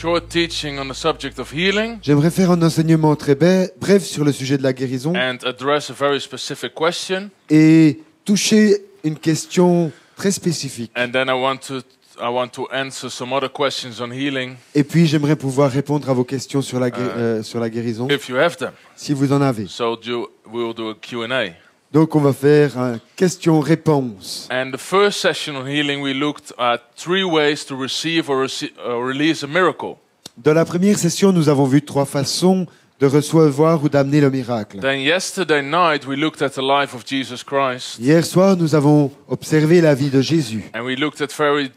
short teaching on the subject of healing J'aimerais faire un enseignement très bref sur le sujet de la guérison and address a very specific question. et toucher une question très spécifique. And then I want to answer some other questions on healing Et puis j'aimerais pouvoir répondre à vos questions sur la guérison, if you have them. si vous en avez. So we'll do a Q&A. Donc on va faire un question-réponse. And the first session on healing, we looked at 3 ways to receive or release a miracle. Dans la première session, nous avons vu 3 façons de recevoir ou d'amener le miracle. Then yesterday night, we looked at the life of Jesus Christ. Hier soir, nous avons observé la vie de Jésus. And we looked at 3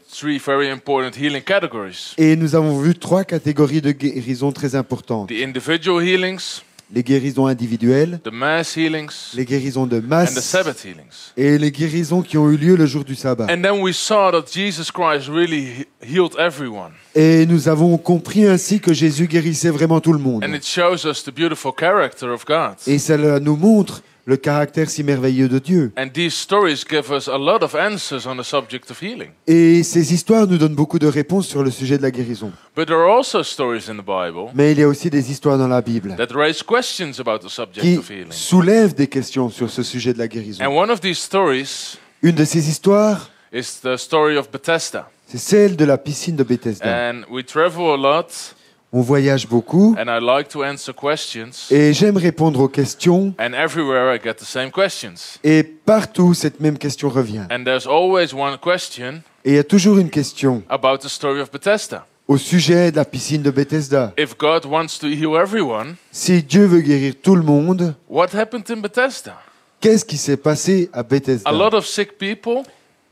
very important healing categories. Et nous avons vu 3 catégories de guérison très importantes. The individual healings, Les guérisons individuelles, the mass healings, les guérisons de and the masse Sabbath healings. et les guérisons qui ont eu lieu le jour du sabbat. And then we saw that Jesus Christ really healed everyone. Et nous avons compris ainsi que Jésus guérissait vraiment tout le monde. And it shows us the beautiful character of God. Et cela nous montre le caractère si merveilleux de Dieu. And these stories give us a lot of answers on the subject of healing. Et ces histoires nous donnent beaucoup de réponses sur le sujet de la guérison. But there are also stories in the Bible Mais il y a aussi des histoires dans la Bible that raise questions about the subject qui of healing. soulèvent des questions sur ce sujet de la guérison. And one of these stories Une de ces histoires, is the story of Bethesda. c'est celle de la piscine de Bethesda. And we travel a lot, On voyage beaucoup and I like to answer questions. et j'aime répondre aux questions. And everywhere I get the same questions. Et partout, cette même question revient. And there's always one question Et il y a toujours une question about the story of Bethesda. au sujet de la piscine de Bethesda. If God wants to heal everyone, Si Dieu veut guérir tout le monde, what happened in Bethesda? qu'est-ce qui s'est passé à Bethesda? A lot of sick people,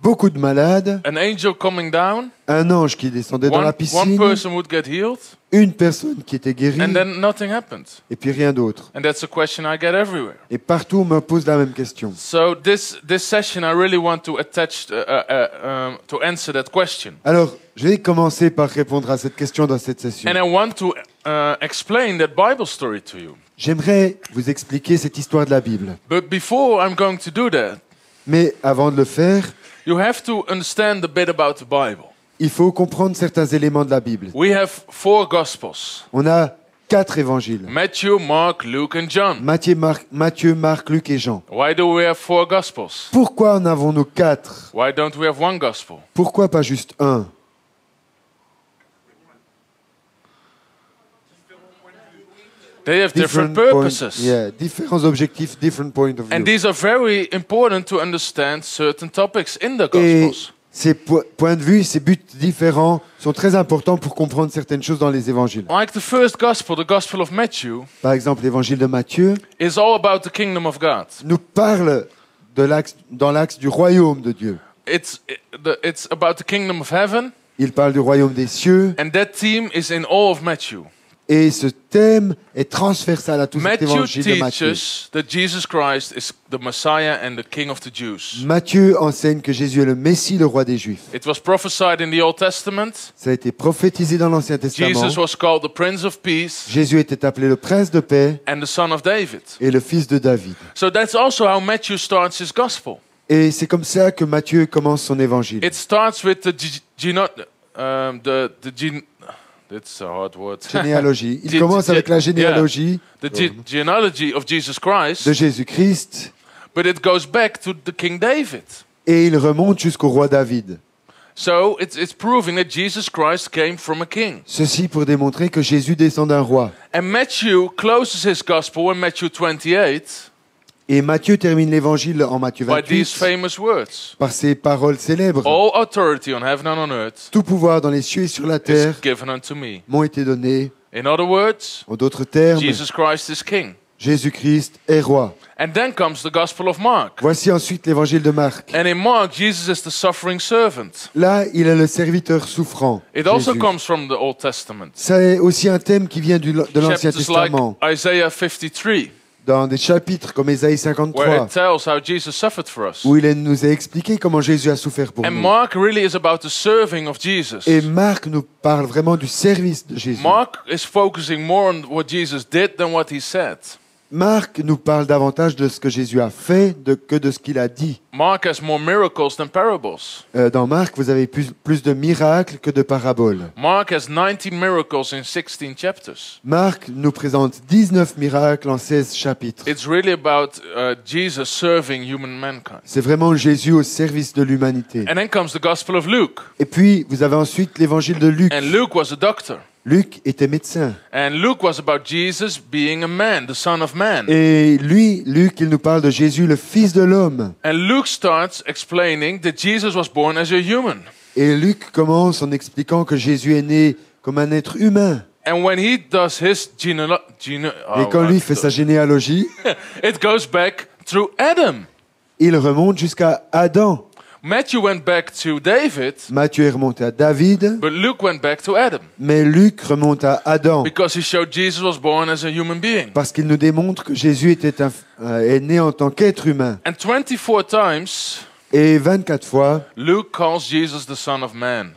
Beaucoup de malades, an angel coming down, un ange qui descendait dans la one piscine, person would get healed, une personne qui était guérie, and then nothing happened. et puis rien d'autre. And that's a question I get everywhere. Et partout, on me pose la même question. So this session, I really want to attach to answer that question, Alors, je vais commencer par répondre à cette question dans cette session. and I want to explain that Bible story to you. J'aimerais vous expliquer cette histoire de la Bible. But before I'm going to do that, Mais avant de le faire, you have to understand a bit about the Bible. il faut comprendre certains éléments de la Bible. We have 4 Gospels: On a 4 évangiles. Matthew, Mark, Luke, and John. Matthieu, Marc, Luc et Jean. Why do we have 4 Gospels? Pourquoi en avons-nous 4? Why don't we have one Gospel? Pourquoi pas juste un? They have different Point- purposes. yeah, différents objectifs, different point of view. And these are very important to understand certain topics in the Et Gospels. ces points de vue, ces buts différents sont très importants pour comprendre certaines choses dans les évangiles. Like the first Gospel, the Gospel of Matthew, Par exemple, l'évangile de Matthieu is all about the kingdom of God. nous parle dans l'axe du royaume de Dieu. It's about the kingdom of heaven, Il parle du royaume des cieux and that theme is in all of Matthew. et ce thème est transversal à tout cet Matthew évangile de Matthieu. teaches that Jesus Christ is the Messiah and the King of the Jews. Matthieu enseigne que Jésus est le Messie, le roi des Juifs. It was prophesied in the Old Testament. Ça a été prophétisé dans l'Ancien Testament. Jesus was called the Prince of Peace Jésus était appelé le prince de paix and the Son of David. et le fils de David. So that's also how Matthew starts his gospel. Et c'est comme ça que Matthieu commence son évangile. It starts with that's a hard word. Généalogie. Il commence avec la généalogie The genealogy of Jesus Christ, de Jésus-Christ but it goes back to the King David. et il remonte jusqu'au roi David. So it's proving that Jesus Christ came from a king. Ceci pour démontrer que Jésus descend d'un roi. And Matthew closes his gospel in Matthew 28 Et Matthieu termine l'évangile en Matthieu by these 28 famous words. par ces paroles célèbres. All authority on heaven and on earth Tout pouvoir dans les cieux et sur la is terre given unto me. m'ont été donnés. In other words, En d'autres termes, Jesus Christ is king. Jésus-Christ est roi. And then comes the gospel of Mark. Voici ensuite l'évangile de Marc. And in Mark, Jesus is the suffering servant. Là, il est le serviteur souffrant. It also Jésus. comes from the Old Testament. C'est aussi un thème qui vient de l'Ancien Chapters like Testament. Isaiah 53, Dans des chapitres comme Ésaïe where 53, it tells how Jesus suffered for us. où il nous a expliqué comment Jésus a souffert pour And nous. Mark really is about the serving of Jesus. Et Marc nous parle vraiment du service de Jésus. Mark is focusing more on what Jesus did than what he said. Marc nous parle davantage de ce que Jésus a fait que de ce qu'il a dit. Mark has more miracles than parables. Dans Marc, vous avez plus de miracles que de paraboles. Mark has 19 miracles in 16 chapters. Marc nous présente 19 miracles en 16 chapitres. It's really about Jesus serving human mankind. C'est vraiment Jésus au service de l'humanité. And then comes the Gospel of Luke. Et puis, vous avez ensuite l'évangile de Luc. And Luke was a doctor. Luc était médecin. And Luke was about Jesus being a man, the Son of Man. Et lui, Luc, il nous parle de Jésus, le Fils de l'homme. And Luke starts explaining that Jesus was born as a human. Et Luc commence en expliquant que Jésus est né comme un être humain. And when he does his Et quand lui fait sa généalogie, it goes back through Adam. il remonte jusqu'à Adam. Matthew went back to David, Matthieu est remonté à David, but Luke went back to Adam mais Luc remonte à Adam. because he showed Jesus was born as a human being. Parce qu'il nous démontre que Jésus est né en tant qu'être humain. And 24 times, Et 24 fois, Luke calls Jesus the Son of Man.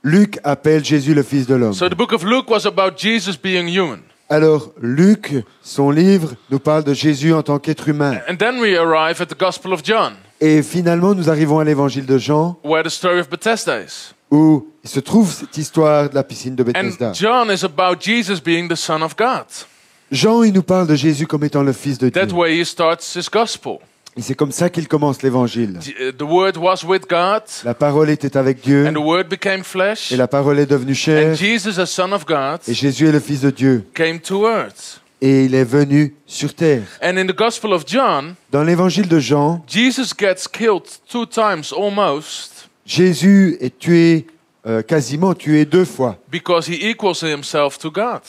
Luc appelle Jésus le Fils de l'homme. So the book of Luke was about Jesus being human. Alors, Luc, son livre, nous parle de Jésus en tant qu'être humain. And then we arrive at the Gospel of John, Et finalement, nous arrivons à l'évangile de Jean, where the story of Bethesda is. où il se trouve cette histoire de la piscine de And Bethesda. John is about Jesus being the Son of God. Jean, il nous parle de Jésus comme étant le Fils de Dieu. That way he starts his gospel. Et c'est comme ça qu'il commence l'évangile. The Word was with God, La parole était avec Dieu, and the Word became flesh, et la parole est devenue and chair, Jesus, as Son of God, et Jésus est le Fils de Dieu. came to earth. Et il est venu sur terre. And in the Gospel of John, Dans l'évangile de Jean, Jesus gets killed 2 times almost Jésus est tué, quasiment tué 2 fois, because he equals himself to God.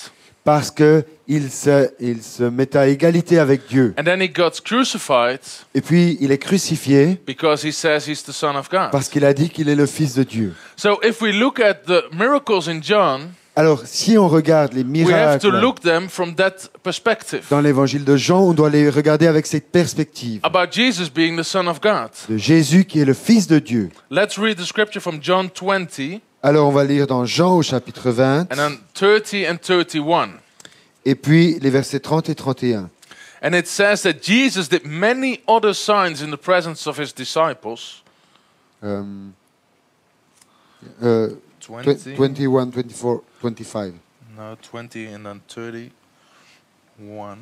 parce qu'il se met à égalité avec Dieu. And then he got crucified Et puis, il est crucifié because he says he's the Son of God. parce qu'il a dit qu'il est le Fils de Dieu. So if we look at the miracles in John, Alors, si on regarde les we have to miracles look them from that perspective dans l'évangile de Jean, on doit les regarder avec cette perspective about Jesus being the Son of God. de Jésus qui est le Fils de Dieu. Let's read the scripture from John 20 Alors, on va lire dans Jean au chapitre 20, and then 30 and 31. et puis les versets 30 et 31. And it says that Jesus did many other signs in the presence of his disciples. Euh, 20? 21, 24, 25. No, 20 and then 31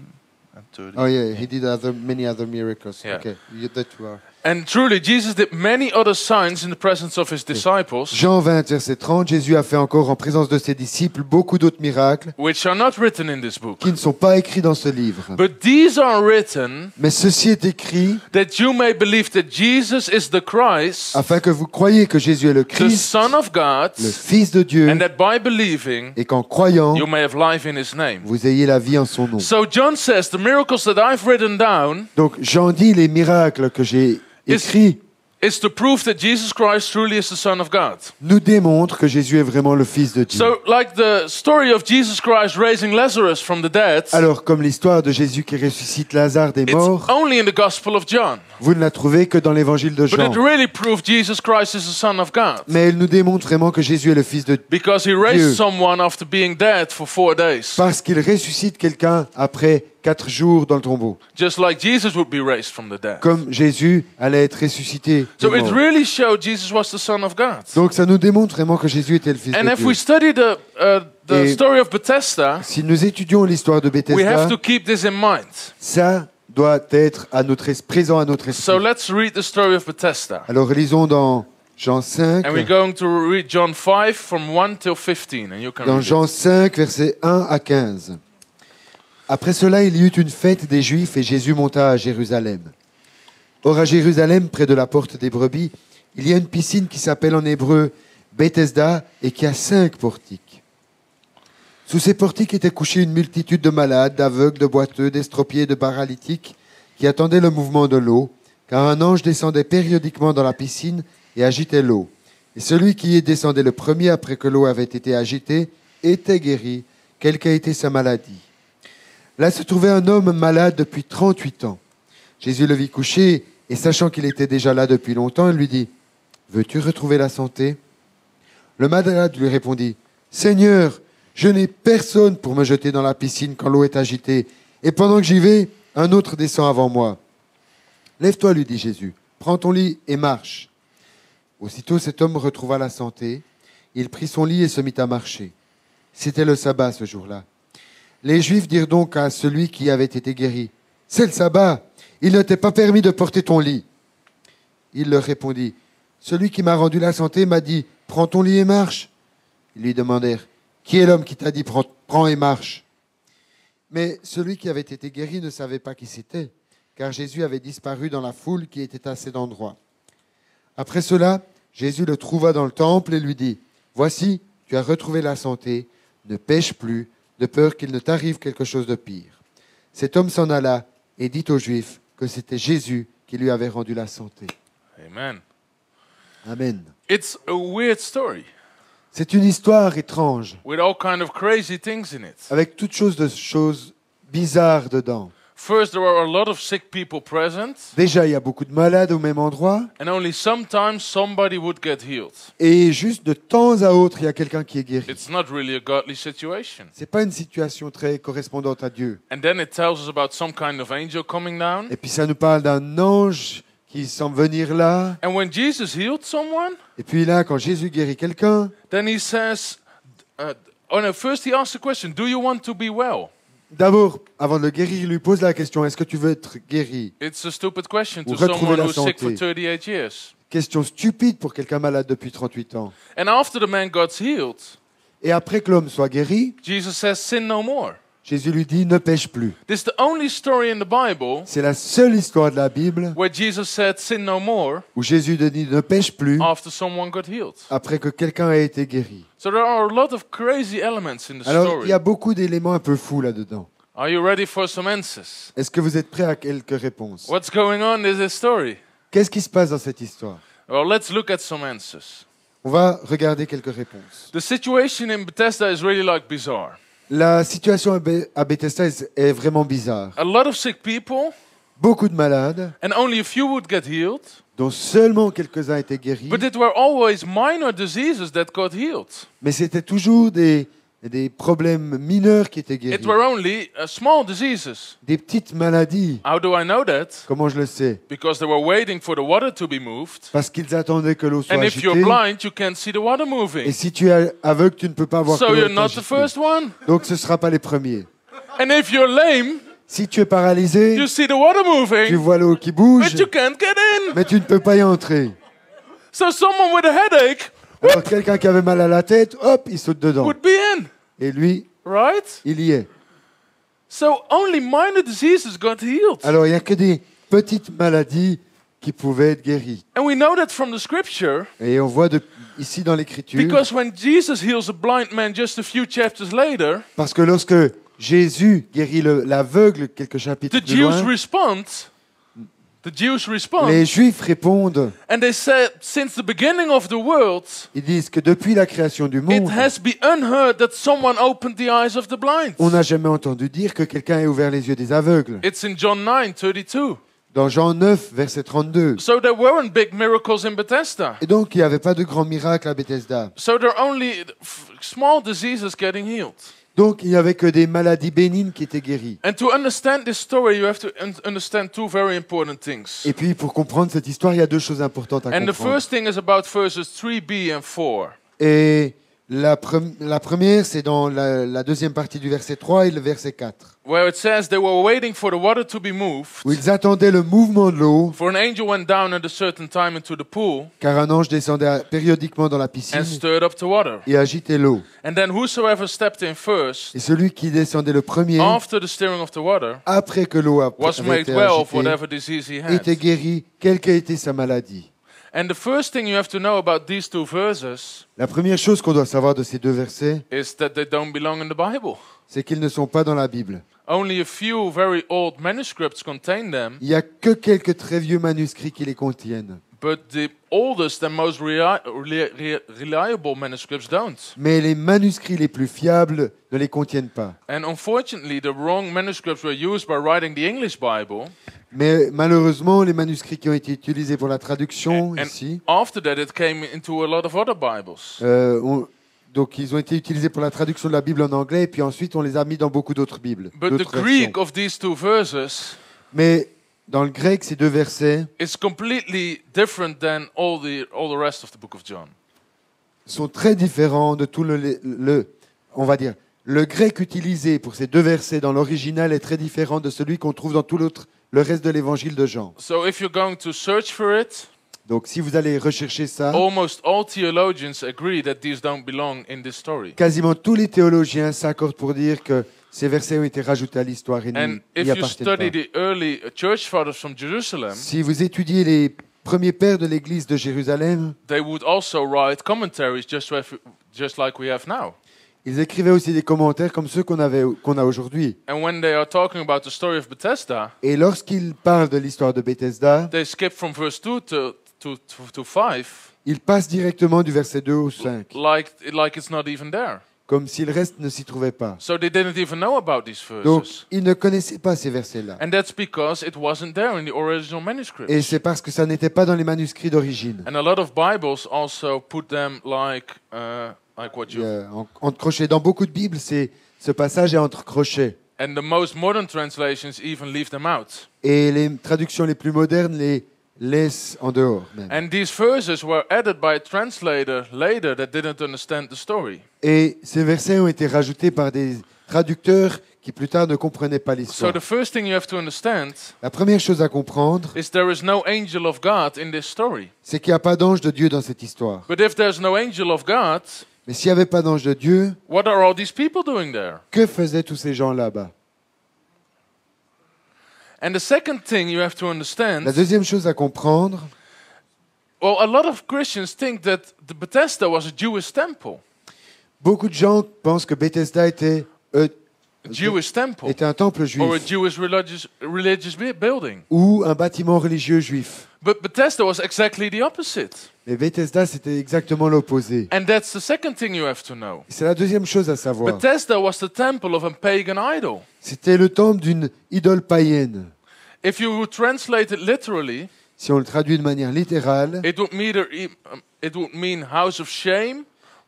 and 30. Oh yeah, he did many other miracles. Yeah. Okay, that you are. And truly, Jesus did many other signs in the presence of his disciples, Jean 20, verset 30, Jésus a fait encore en présence de ses disciples beaucoup d'autres miracles which are not written in this book. qui ne sont pas écrits dans ce livre. But these are written Mais ceci est écrit that you may believe that Jesus is the Christ, afin que vous croyiez que Jésus est le the Christ, Son of God, le Fils de Dieu, and that by believing et qu'en croyant, you may have life in his name. vous ayez la vie en son nom. So John says the miracles that I've written down Donc Jean dit les miracles que j'ai écrits is to prove that Jesus Christ truly is the Son of God. nous démontrent que Jésus est vraiment le Fils de Dieu. So like the story of Jesus Christ raising Lazarus from the dead, Alors comme l'histoire de Jésus qui ressuscite Lazare des it's morts, only in the Gospel of John. vous ne la trouvez que dans l'évangile de But Jean. it really proved Jesus Christ is the Son of God. Mais elle nous démontre vraiment que Jésus est le Fils de Dieu. Because he Dieu. raised someone after being dead for 4 days. Parce qu'il ressuscite quelqu'un après 4 jours dans le tombeau. Just like Jesus would be raised from the dead. Comme Jésus allait être ressuscité. des So it morts. really showed Jesus was the Son of God. Donc ça nous démontre vraiment que Jésus était le Fils And de if Dieu. we study the Et- story of Bethesda, Si nous étudions l'histoire de we Bethesda, have to keep this in mind. ça doit être à présent à notre So esprit. let's read the story of Bethesda. Alors lisons dans Jean 5, And we're going to read John 5 from 1 till 15. And you can dans read Jean it. 5, versets 1 à 15. Après cela, il y eut une fête des Juifs et Jésus monta à Jérusalem. Or, à Jérusalem, près de la porte des brebis, il y a une piscine qui s'appelle en hébreu Bethesda et qui a 5 portiques. Sous ces portiques étaient couchés une multitude de malades, d'aveugles, de boiteux, d'estropiés, de paralytiques qui attendaient le mouvement de l'eau, car un ange descendait périodiquement dans la piscine et agitait l'eau. Et celui qui y descendait le premier après que l'eau avait été agitée était guéri, quelle qu'a été sa maladie. Là se trouvait un homme malade depuis 38 ans. Jésus le vit couché, et sachant qu'il était déjà là depuis longtemps, il lui dit « Veux-tu retrouver la santé ?» Le malade lui répondit « Seigneur, je n'ai personne pour me jeter dans la piscine quand l'eau est agitée, et pendant que j'y vais, Un autre descend avant moi. Lève-toi, lui dit Jésus. Prends ton lit et marche. Aussitôt cet homme retrouva la santé. Il prit son lit et se mit à marcher. C'était le sabbat ce jour-là. Les Juifs dirent donc à celui qui avait été guéri, « C'est le sabbat, il ne t'est pas permis de porter ton lit. » Il leur répondit, « Celui qui m'a rendu la santé m'a dit, « Prends ton lit et marche. » Ils lui demandèrent, « Qui est l'homme qui t'a dit, prends et marche ?» Mais celui qui avait été guéri ne savait pas qui c'était, car Jésus avait disparu dans la foule qui était à cet endroit. Après cela, Jésus le trouva dans le temple et lui dit, « Voici, tu as retrouvé la santé, ne pêche plus, de peur qu'il ne t'arrive quelque chose de pire. » Cet homme s'en alla et dit aux Juifs que c'était Jésus qui lui avait rendu la santé. Amen. Amen. It's a weird story C'est une histoire étrange, with all kind of crazy things in it. avec toutes choses bizarres dedans. First, there are a lot of sick people present, Déjà, il y a beaucoup de malades au même endroit, and only sometimes somebody would get healed. et juste de temps à autre, il y a quelqu'un qui est guéri. It's not really a godly situation. C'est pas une situation très correspondante à Dieu. And then it tells us about some kind of angel coming down. Et puis ça nous parle d'un ange qui semble venir là. And when Jesus healed someone, Et puis là, quand Jésus guérit quelqu'un, then he says, first he asks the question, do you want to be well? d'abord, avant de le guérir, il lui pose la question, est-ce que tu veux être guéri? It's a stupid question to Ou retrouver someone la who's sick for santé. 38 years. Question stupide pour quelqu'un malade depuis 38 ans. And after the man got healed, Et après que l'homme soit guéri, Jesus says, sin no more. Jésus lui dit, ne pêche plus. This is the only story in the Bible C'est la seule histoire de la Bible where Jesus said, sin no more, où Jésus dit, ne pêche plus after someone got healed. après que quelqu'un a été guéri. So there are a lot of crazy elements in the Alors, il story. y a beaucoup d'éléments un peu fous là-dedans. Are you ready for some answers? Est-ce que vous êtes prêts à quelques réponses? What's going on in this story? Qu'est-ce qui se passe dans cette histoire? Well, let's look at some answers. On va regarder quelques réponses. The situation in Bethesda is really like bizarre. La situation à Bethesda est vraiment bizarre. A lot of sick people, Beaucoup de malades, and only a few would get healed. dont seulement quelques-uns étaient guéris, But it were always minor diseases that got healed. mais c'était toujours des problèmes mineurs qui étaient It guéris. were only small diseases. Des petites maladies. How do I know that? Comment je le sais? Because they were waiting for the water to be moved. Parce qu'ils attendaient que l'eau soit And if you're agitée. blind, you can't see the water Et moving. si tu es aveugle, tu ne peux pas voir que So l'eau you're est not the agitée. first one. Donc ce ne sera pas les premiers. And if you're lame, Si tu es paralysé, you see the water tu moving, vois l'eau qui bouge, but you can't get in. mais tu ne peux pas y entrer. So someone with a headache Alors quelqu'un qui avait mal à la tête, hop, il saute dedans. would be in, Et lui, right? il y est. So only minor diseases got healed. Alors il n'y a que des petites maladies qui pouvaient être guéries. And we know that from the scripture, Et on voit ici dans l'Écriture, because when Jesus heals a blind man just a few chapters later, parce que lorsque Jésus guérit l'aveugle quelques chapitres the plus Jews loin, respond, les Juifs répondent, and they said, since the beginning of the world, ils disent que depuis la création du it monde, has been unheard that someone opened the eyes of the blind. on n'a jamais entendu dire que quelqu'un ait ouvert les yeux des aveugles. It's in John 9:32. Dans Jean 9, verset 32. So there weren't big miracles in Bethesda. Et donc, il n'y avait pas de grands miracles à Bethesda. So there are only small diseases getting healed. Donc, il n'y avait que des maladies bénignes qui étaient guéries. And to understand this story, you have to understand two very important things. Et puis, pour comprendre cette histoire, il y a deux choses importantes à And the comprendre. first thing is about verses 3b and 4. Et la première, c'est dans la deuxième partie du verset 3 et le verset 4, Where it says they were waiting for the water to be moved, où ils attendaient le mouvement de l'eau, for an angel went down at a certain time into the pool car un ange descendait périodiquement dans la piscine and stirred up the water. et agitait l'eau. And then whosoever stepped in first, Et celui qui descendait le premier, after the stirring of the water, après que l'eau was avait made été well of agitée, whatever disease he était had. guéri, quelle qu'ait été sa maladie. And the first thing you have to know about these two verses La première chose qu'on doit savoir de ces deux versets, is that they don't belong in the Bible. c'est qu'ils ne sont pas dans la Bible. Only a few very old manuscripts contain them, Il n'y a que quelques très vieux manuscrits qui les contiennent. but the oldest and most reliable manuscripts don't. Mais les manuscrits les plus fiables ne les contiennent pas. And unfortunately, the wrong manuscripts were used by writing the English Bible. Mais malheureusement, les manuscrits qui ont été utilisés pour la traduction And ici, after that, it came into a lot of other Bibles. Donc, ils ont été utilisés pour la traduction de la Bible en anglais, et puis ensuite, on les a mis dans beaucoup d'autres Bibles. But the d'autres Greek versions. of these two verses Mais dans le grec, ces deux versets is completely different than all the rest of the book of John. sont très différents de tout on va dire, le grec utilisé pour ces deux versets dans l'original est très différent de celui qu'on trouve dans le reste de l'évangile de Jean. So if you're going to search for it, Donc, si vous allez rechercher ça, almost all theologians agree that these don't belong in this story. quasiment tous les théologiens s'accordent pour dire que ces versets ont été rajoutés à l'histoire et And n'y if you appartiennent study pas. the early church fathers from Jerusalem, Si vous étudiez les premiers pères de l'Église de Jérusalem, they would also write commentaries just like we have now. ils écrivaient aussi des commentaires comme ceux qu'on a aujourd'hui. And when they are talking about the story of Bethesda, Et lorsqu'ils parlent de l'histoire de Bethesda, they skip from verse 2 to 5 ils passent directement du verset 2 au 5, like it's not even there. comme si le reste ne s'y trouvait pas. So they didn't even know about these Donc, verses. ils ne connaissaient pas ces versets-là. And that's because it wasn't there in the original manuscript. Et c'est parce que ça n'était pas dans les manuscrits d'origine. And a lot of Bibles also put them like what you... Entre crochets. Dans beaucoup de Bibles, ce passage est entre crochets. And the most modern translations even leave them out. Et les traductions les plus modernes les laissent en dehors même. And these verses were added by a translator later that didn't understand the story. Et ces versets ont été rajoutés par des traducteurs qui plus tard ne comprenaient pas So l'histoire. the first thing you have to understand La première chose à comprendre, is there is no angel of God in this story. c'est qu'il n'y a pas d'ange de Dieu dans cette histoire. But if there's no angel of God, Mais s'il n'y avait pas d'ange de Dieu, what are all these people doing there? que faisaient tous ces gens là-bas? And the second thing you have to understand, La deuxième chose à comprendre, well, a lot of Christians think that the Bethesda was a Jewish temple. beaucoup de gens pensent que Bethesda était A Jewish temple. un temple Or a juif Jewish religious building. ou un bâtiment religieux juif. But Bethesda was exactly the opposite. Mais Bethesda, c'était exactement l'opposé. And that's the second thing you have to know. C'est la deuxième chose à savoir. Bethesda was the temple of a pagan idol. C'était le temple d'une idole païenne. If you would translate it literally, Si on le traduit de manière littérale, it would mean house of shame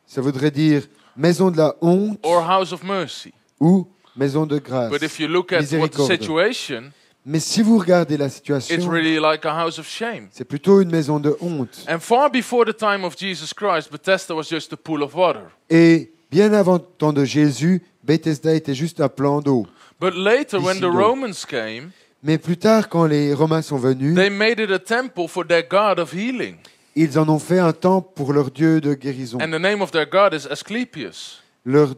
ça voudrait dire maison de la honte or house of mercy. ou maison de grâce. But if you look at what the Miséricorde. situation, Mais si vous regardez la it's situation, really like a house of shame. c'est plutôt une maison de honte. And far before the time of Jesus Christ, Bethesda was just a pool of water. Et bien avant le temps de Jésus, Bethesda était juste un plan d'eau. But later, when the Ici, donc. Romans came, Mais plus tard, quand les Romains sont venus, they made it a temple for their god of healing. ils en ont fait un temple pour leur dieu de guérison. And the name of their god is Asclepius. Leur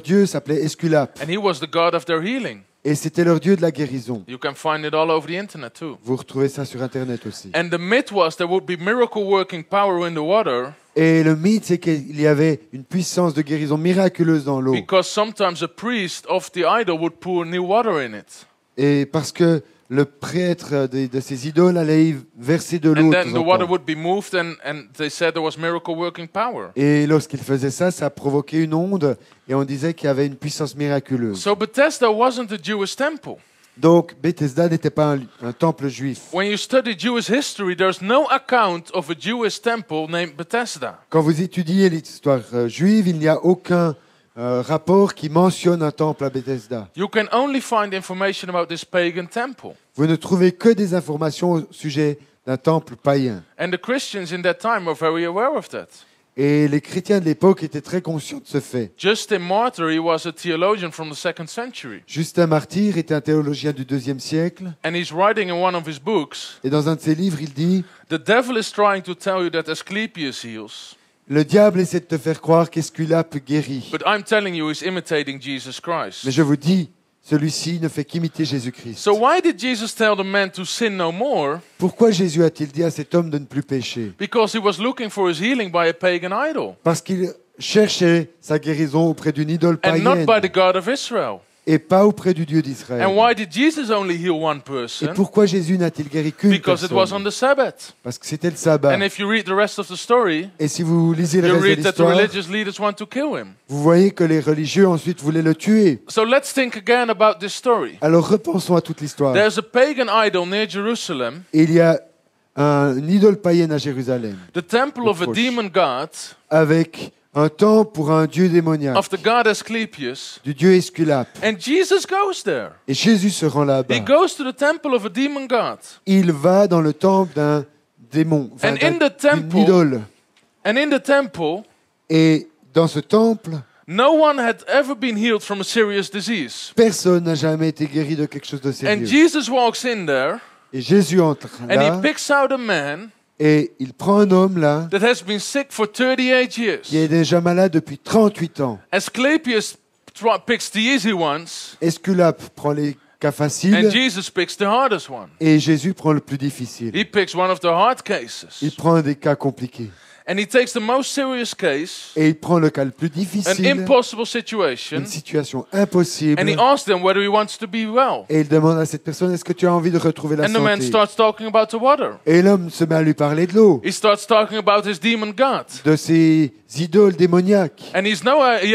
dieu s'appelait Esculape. And he was the god of their healing. Et c'était leur dieu de la guérison. You can find it all over the internet too. Vous retrouvez ça sur Internet aussi. And the myth was there would be miracle working power in the water Et le mythe, c'est qu'il y avait une puissance de guérison miraculeuse dans l'eau. because sometimes a priest of the idol would pour new water in it. Et parce que le prêtre de ces idoles allait y verser de l'eau. And de then temps the en water temps. would be moved and they said there was miracle working power. Et lorsqu'il faisait ça, ça provoquait une onde et on disait qu'il y avait une puissance miraculeuse. So Bethesda wasn't a Jewish temple. Donc Bethesda n'était pas un temple juif. When you study Jewish history, there's no account of a Jewish temple named Bethesda. Quand vous étudiez l'histoire juive, il n'y a aucun rapport qui mentionne un temple à Bethesda. You can only find information about this pagan temple. Vous ne trouvez que des informations au sujet d'un temple païen. And the Christians in that time were very aware of that. Et les chrétiens de l'époque étaient très conscients de ce fait. Justin Martyr, he was a theologian from the 2nd century. Justin Martyr était un théologien du IIe siècle. And he's writing in one of his books, Et dans un de ses livres, il dit the devil is trying to tell you that Asclepius heals, « Le diable essaie de te faire croire qu'Esculape guérit. but I'm telling you he's imitating Jesus Christ. Mais je vous dis, celui-ci ne fait qu'imiter Jésus-Christ. So why did Jesus tell the man to sin no more? Pourquoi Jésus a-t-il dit à cet homme de ne plus pécher? Because he was looking for his healing by a pagan idol Parce qu'il cherchait sa guérison auprès d'une idole and not païenne by the God of Israel. et pas auprès du Dieu d'Israël. And why did Jesus only heal one Et person? pourquoi Jésus n'a-t-il guéri qu'une Because it was on personne? the Sabbath. Parce que c'était le sabbat. And if you read the rest of the story, Et si vous lisez le you reste de read that the l'histoire, religious leaders want to kill him. vous voyez que les religieux ensuite voulaient le tuer. So let's think again about this story. Alors repensons à toute l'histoire. There's a pagan idol near Jerusalem, Et il y a une idole païenne à Jérusalem, the temple of a Proche. demon god, avec Un temple pour un dieu démoniaque, of the god Asclepius. du dieu Esculape. And Jesus goes there. Et Jésus se rend He là-bas. goes to the temple of a demon god. Il va dans le temple d'un démon, enfin, And in the d'une temple- idole. And in the temple, Et dans ce temple, no one had ever been healed from a serious disease. personne n'a jamais été guéri de quelque chose de And sérieux. Jesus walks in there Et Jésus entre and he là picks out a man et il prend un homme là that has been sick for 38 qui years. est déjà malade depuis 38 ans. Asclepius picks the easy ones, Esculape prend les cas and faciles Jesus picks the hardest one. et Jésus prend le plus difficile. He picks one of the hard Il cases. prend des cas compliqués. And he takes the most serious case, Et il prend le cas le plus an difficile, impossible situation, une situation impossible, and he asks them whether he wants to be well. et il demande à cette personne, est-ce que tu as envie de retrouver la And the man santé? starts talking about the water. Et l'homme se met à lui parler de l'eau, He starts talking about his demon god. de ses idoles démoniaques. And he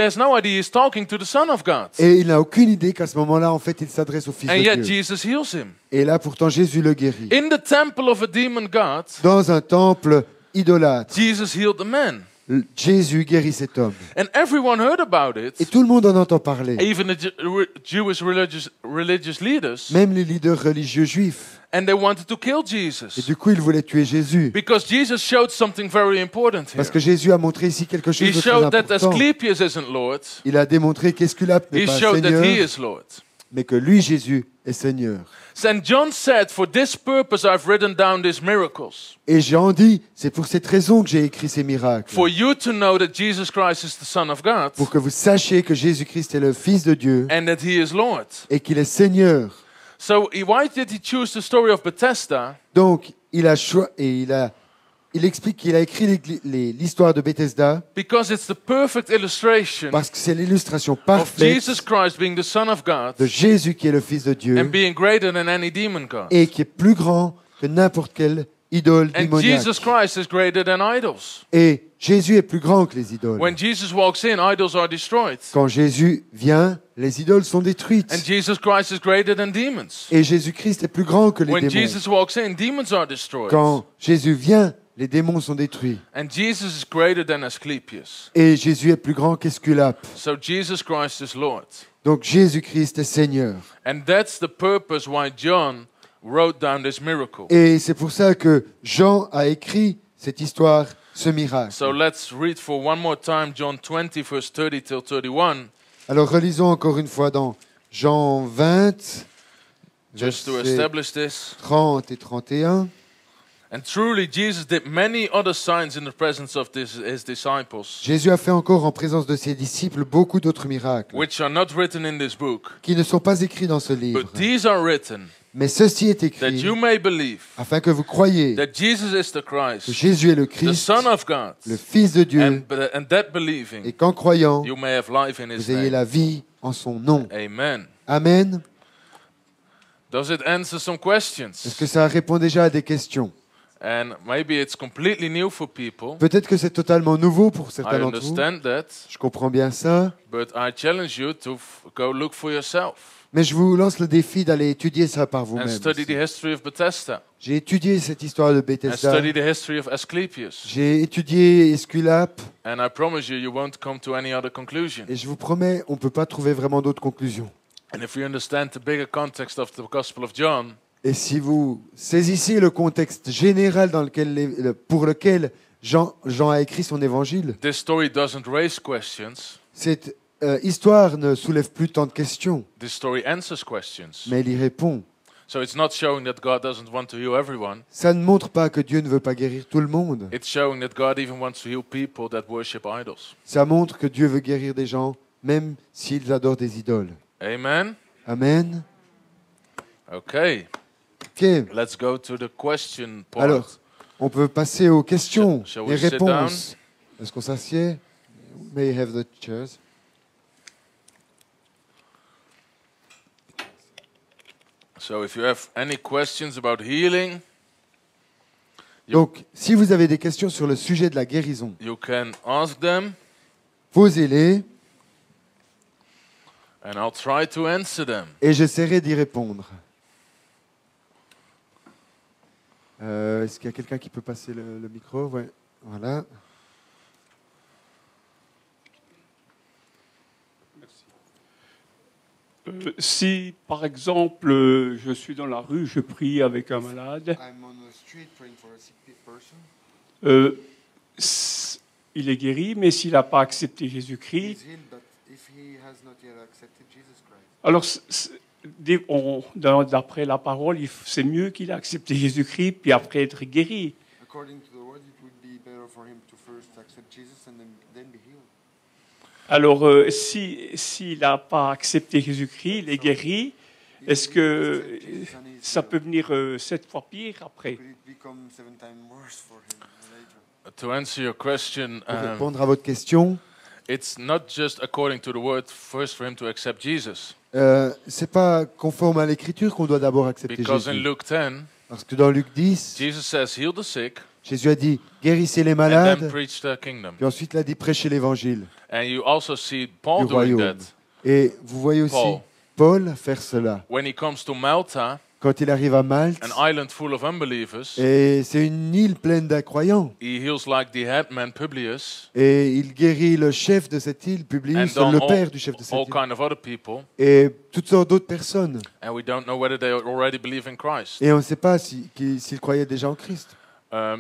has no idea he's talking to the Son of God. Et il n'a aucune idée qu'à ce moment-là, en fait, il s'adresse au Fils And de yet Dieu. Jesus heals him. Et là, pourtant, Jésus le guérit. In the temple of a demon god, Dans un temple idolâtre, Jesus healed the man. Jésus guérit cet homme. And everyone heard about Et it. tout le monde en entend parler. Even the Jewish religious leaders. Même les leaders religieux juifs. And they wanted to kill Et Jesus. du coup, ils voulaient tuer Jésus. Because Jesus showed something very important here. Parce que Jésus a montré ici quelque chose He de très showed that important. Asclepius isn't Lord. Il a démontré qu'Esculape n'est He pas showed that he Seigneur, is Lord. mais que lui, Jésus, est Seigneur. And John said, for this purpose I've written down these miracles. Et Jean dit, c'est pour cette raison que j'ai écrit ces miracles. For you to know that Jesus Christ is the Son of God. Pour que vous sachiez que Jésus-Christ est le Fils de Dieu And that he is Lord. et qu'il est Seigneur. So why did he choose the story of Bethesda? Donc, il explique qu'il a écrit l'histoire de Bethesda Because it's the perfect illustration parce que c'est l'illustration of parfaite Jesus Christ being the Son of God de Jésus qui est le Fils de Dieu and being greater than any demon god. et qui est plus grand que n'importe quelle idole And démoniaque. Jesus Christ is greater than idols. Et Jésus est plus grand que les idoles. When Jesus walks in, idols are destroyed. Quand Jésus vient, les idoles sont détruites. And Jesus Christ is greater than demons. Et Jésus-Christ est plus grand que les When démons. Jesus walks in, demons are destroyed. Quand Jésus vient, les démons sont détruits. And Jesus is greater than Asclepius. Et Jésus est plus grand qu'Esculape. So Jesus Christ is Lord. Donc Jésus-Christ est Seigneur. And that's the purpose why John wrote down this miracle. Et c'est pour ça que Jean a écrit cette histoire, ce miracle. So let's read for one more time John 20, verse 30 till 31, Alors relisons encore une fois dans Jean 20, just to versets establish this. 30 et 31. And truly, Jesus did many other signs in the presence of his disciples, Jésus a fait encore en présence de ses disciples beaucoup d'autres miracles which are not written in this book. qui ne sont pas écrits dans ce livre. But these are written Mais ceci est that écrit you may believe afin que vous croyiez that Jesus is the que Christ, Jésus est le the Christ, Son of God, le Fils de Dieu, and that et believing qu'en croyant, you may have life in his vous ayez name. la vie en son nom. Amen. Amen. Does it answer some Est-ce questions? que ça répond déjà à des questions? And maybe it's completely new for people. Peut-être que c'est totalement nouveau pour I certains d'entre vous. understand that, Je comprends bien ça. but I challenge you to go look for yourself Mais je vous lance le défi d'aller étudier ça par and vous-même. study the history of Bethesda J'ai étudié cette histoire de and Bethesda. study the history of Asclepius. J'ai étudié Esculape. And I promise you, you won't come to any other conclusion. Et je vous promets, on ne peut pas trouver vraiment d'autres conclusions. And if you understand the bigger context of the Gospel of John, Et si vous saisissez le contexte général pour lequel Jean a écrit son évangile, this story doesn't raise questions. cette histoire ne soulève plus tant de questions, This story answers questions. mais elle y répond. So it's not showing that God doesn't want to heal everyone. Ça ne montre pas que Dieu ne veut pas guérir tout le monde. It's showing that God even wants to heal people that worship idols. Ça montre que Dieu veut guérir des gens, même s'ils adorent des idoles. Amen. Amen. Okay, Ok. let's go to the question part. Alors, on peut passer aux questions, Shall les we sit réponses. Est-ce qu'on s'assied? May I have the chairs? So if you have any questions about healing, Donc, si vous avez des questions sur le sujet de la guérison, you can ask them posez-les and I'll try to answer them. et j'essaierai d'y répondre. Est-ce qu'il y a quelqu'un qui peut passer le micro? Ouais. Voilà. Si, par exemple, je suis dans la rue, je prie avec un malade, il est guéri, mais s'il n'a pas accepté Jésus-Christ, alors d'après la parole, c'est mieux qu'il ait accepté Jésus-Christ, puis après être guéri. Alors, s'il n'a pas accepté Jésus-Christ, il est guéri, est-ce que ça peut venir 7 fois pire après? To answer your question, Pour répondre à votre question, it's not just according to the word first for him to accept Jesus. c'est pas conforme à l'écriture qu'on doit d'abord accepter Because in Jésus. Luke 10, Parce que dans Luc 10, Jesus says, heal the sick, Jésus a dit guérissez les and then malades, preach the kingdom. puis ensuite il a dit prêchez l'évangile And you also see Paul du doing royaume. that. Et vous voyez aussi Paul faire cela. When he comes to Malta, Quand il arrive à Malte, an island full of unbelievers, et c'est une île pleine d'incroyants, he heals like the headman Publius, et il guérit le chef de cette île, and Publius, then le père du chef de cette all île, kind of other people, et toutes sortes d'autres personnes. and we don't know whether they already believe in Christ. Et on ne sait pas s'ils croyaient déjà en Christ.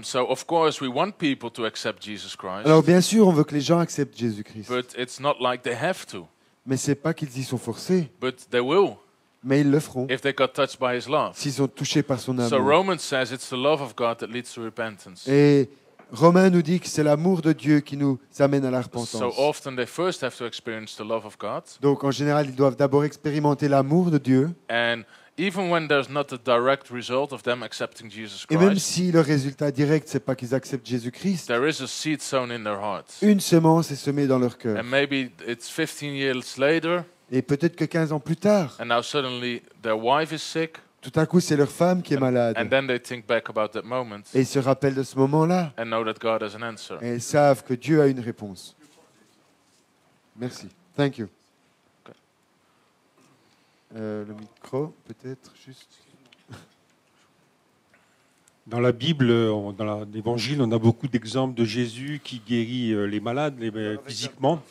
So of course we want people to accept Jesus Christ, Alors bien sûr, on veut que les gens acceptent Jésus-Christ, but it's not like they have to, mais c'est pas qu'ils y sont forcés, but they will mais ils le feront if they got touched by his love. s'ils sont touchés par son So amour. Romans says it's the love of God that leads to repentance. Et Romain nous dit que c'est l'amour de Dieu qui nous amène à la So repentance. often they first have to experience the love of God, Donc en général, ils doivent d'abord expérimenter l'amour de Dieu. and even when there's not a direct result of them accepting Jesus Et même Christ, si le résultat direct, c'est pas qu'ils acceptent Jésus-Christ, there is a seed sown in their hearts. une semence est semée dans leur cœur. And maybe it's 15 years later, Et peut-être que 15 ans plus tard, and now suddenly their wife is sick, tout à coup, c'est leur femme qui est and malade. then they think back about that moment Et ils se rappellent de ce moment-là. and know that God has an answer. Et ils savent que Dieu a une réponse. Merci. Thank you. Le micro, peut-être, juste. Dans la Bible, dans l'Évangile, on a beaucoup d'exemples de Jésus qui guérit les malades physiquement.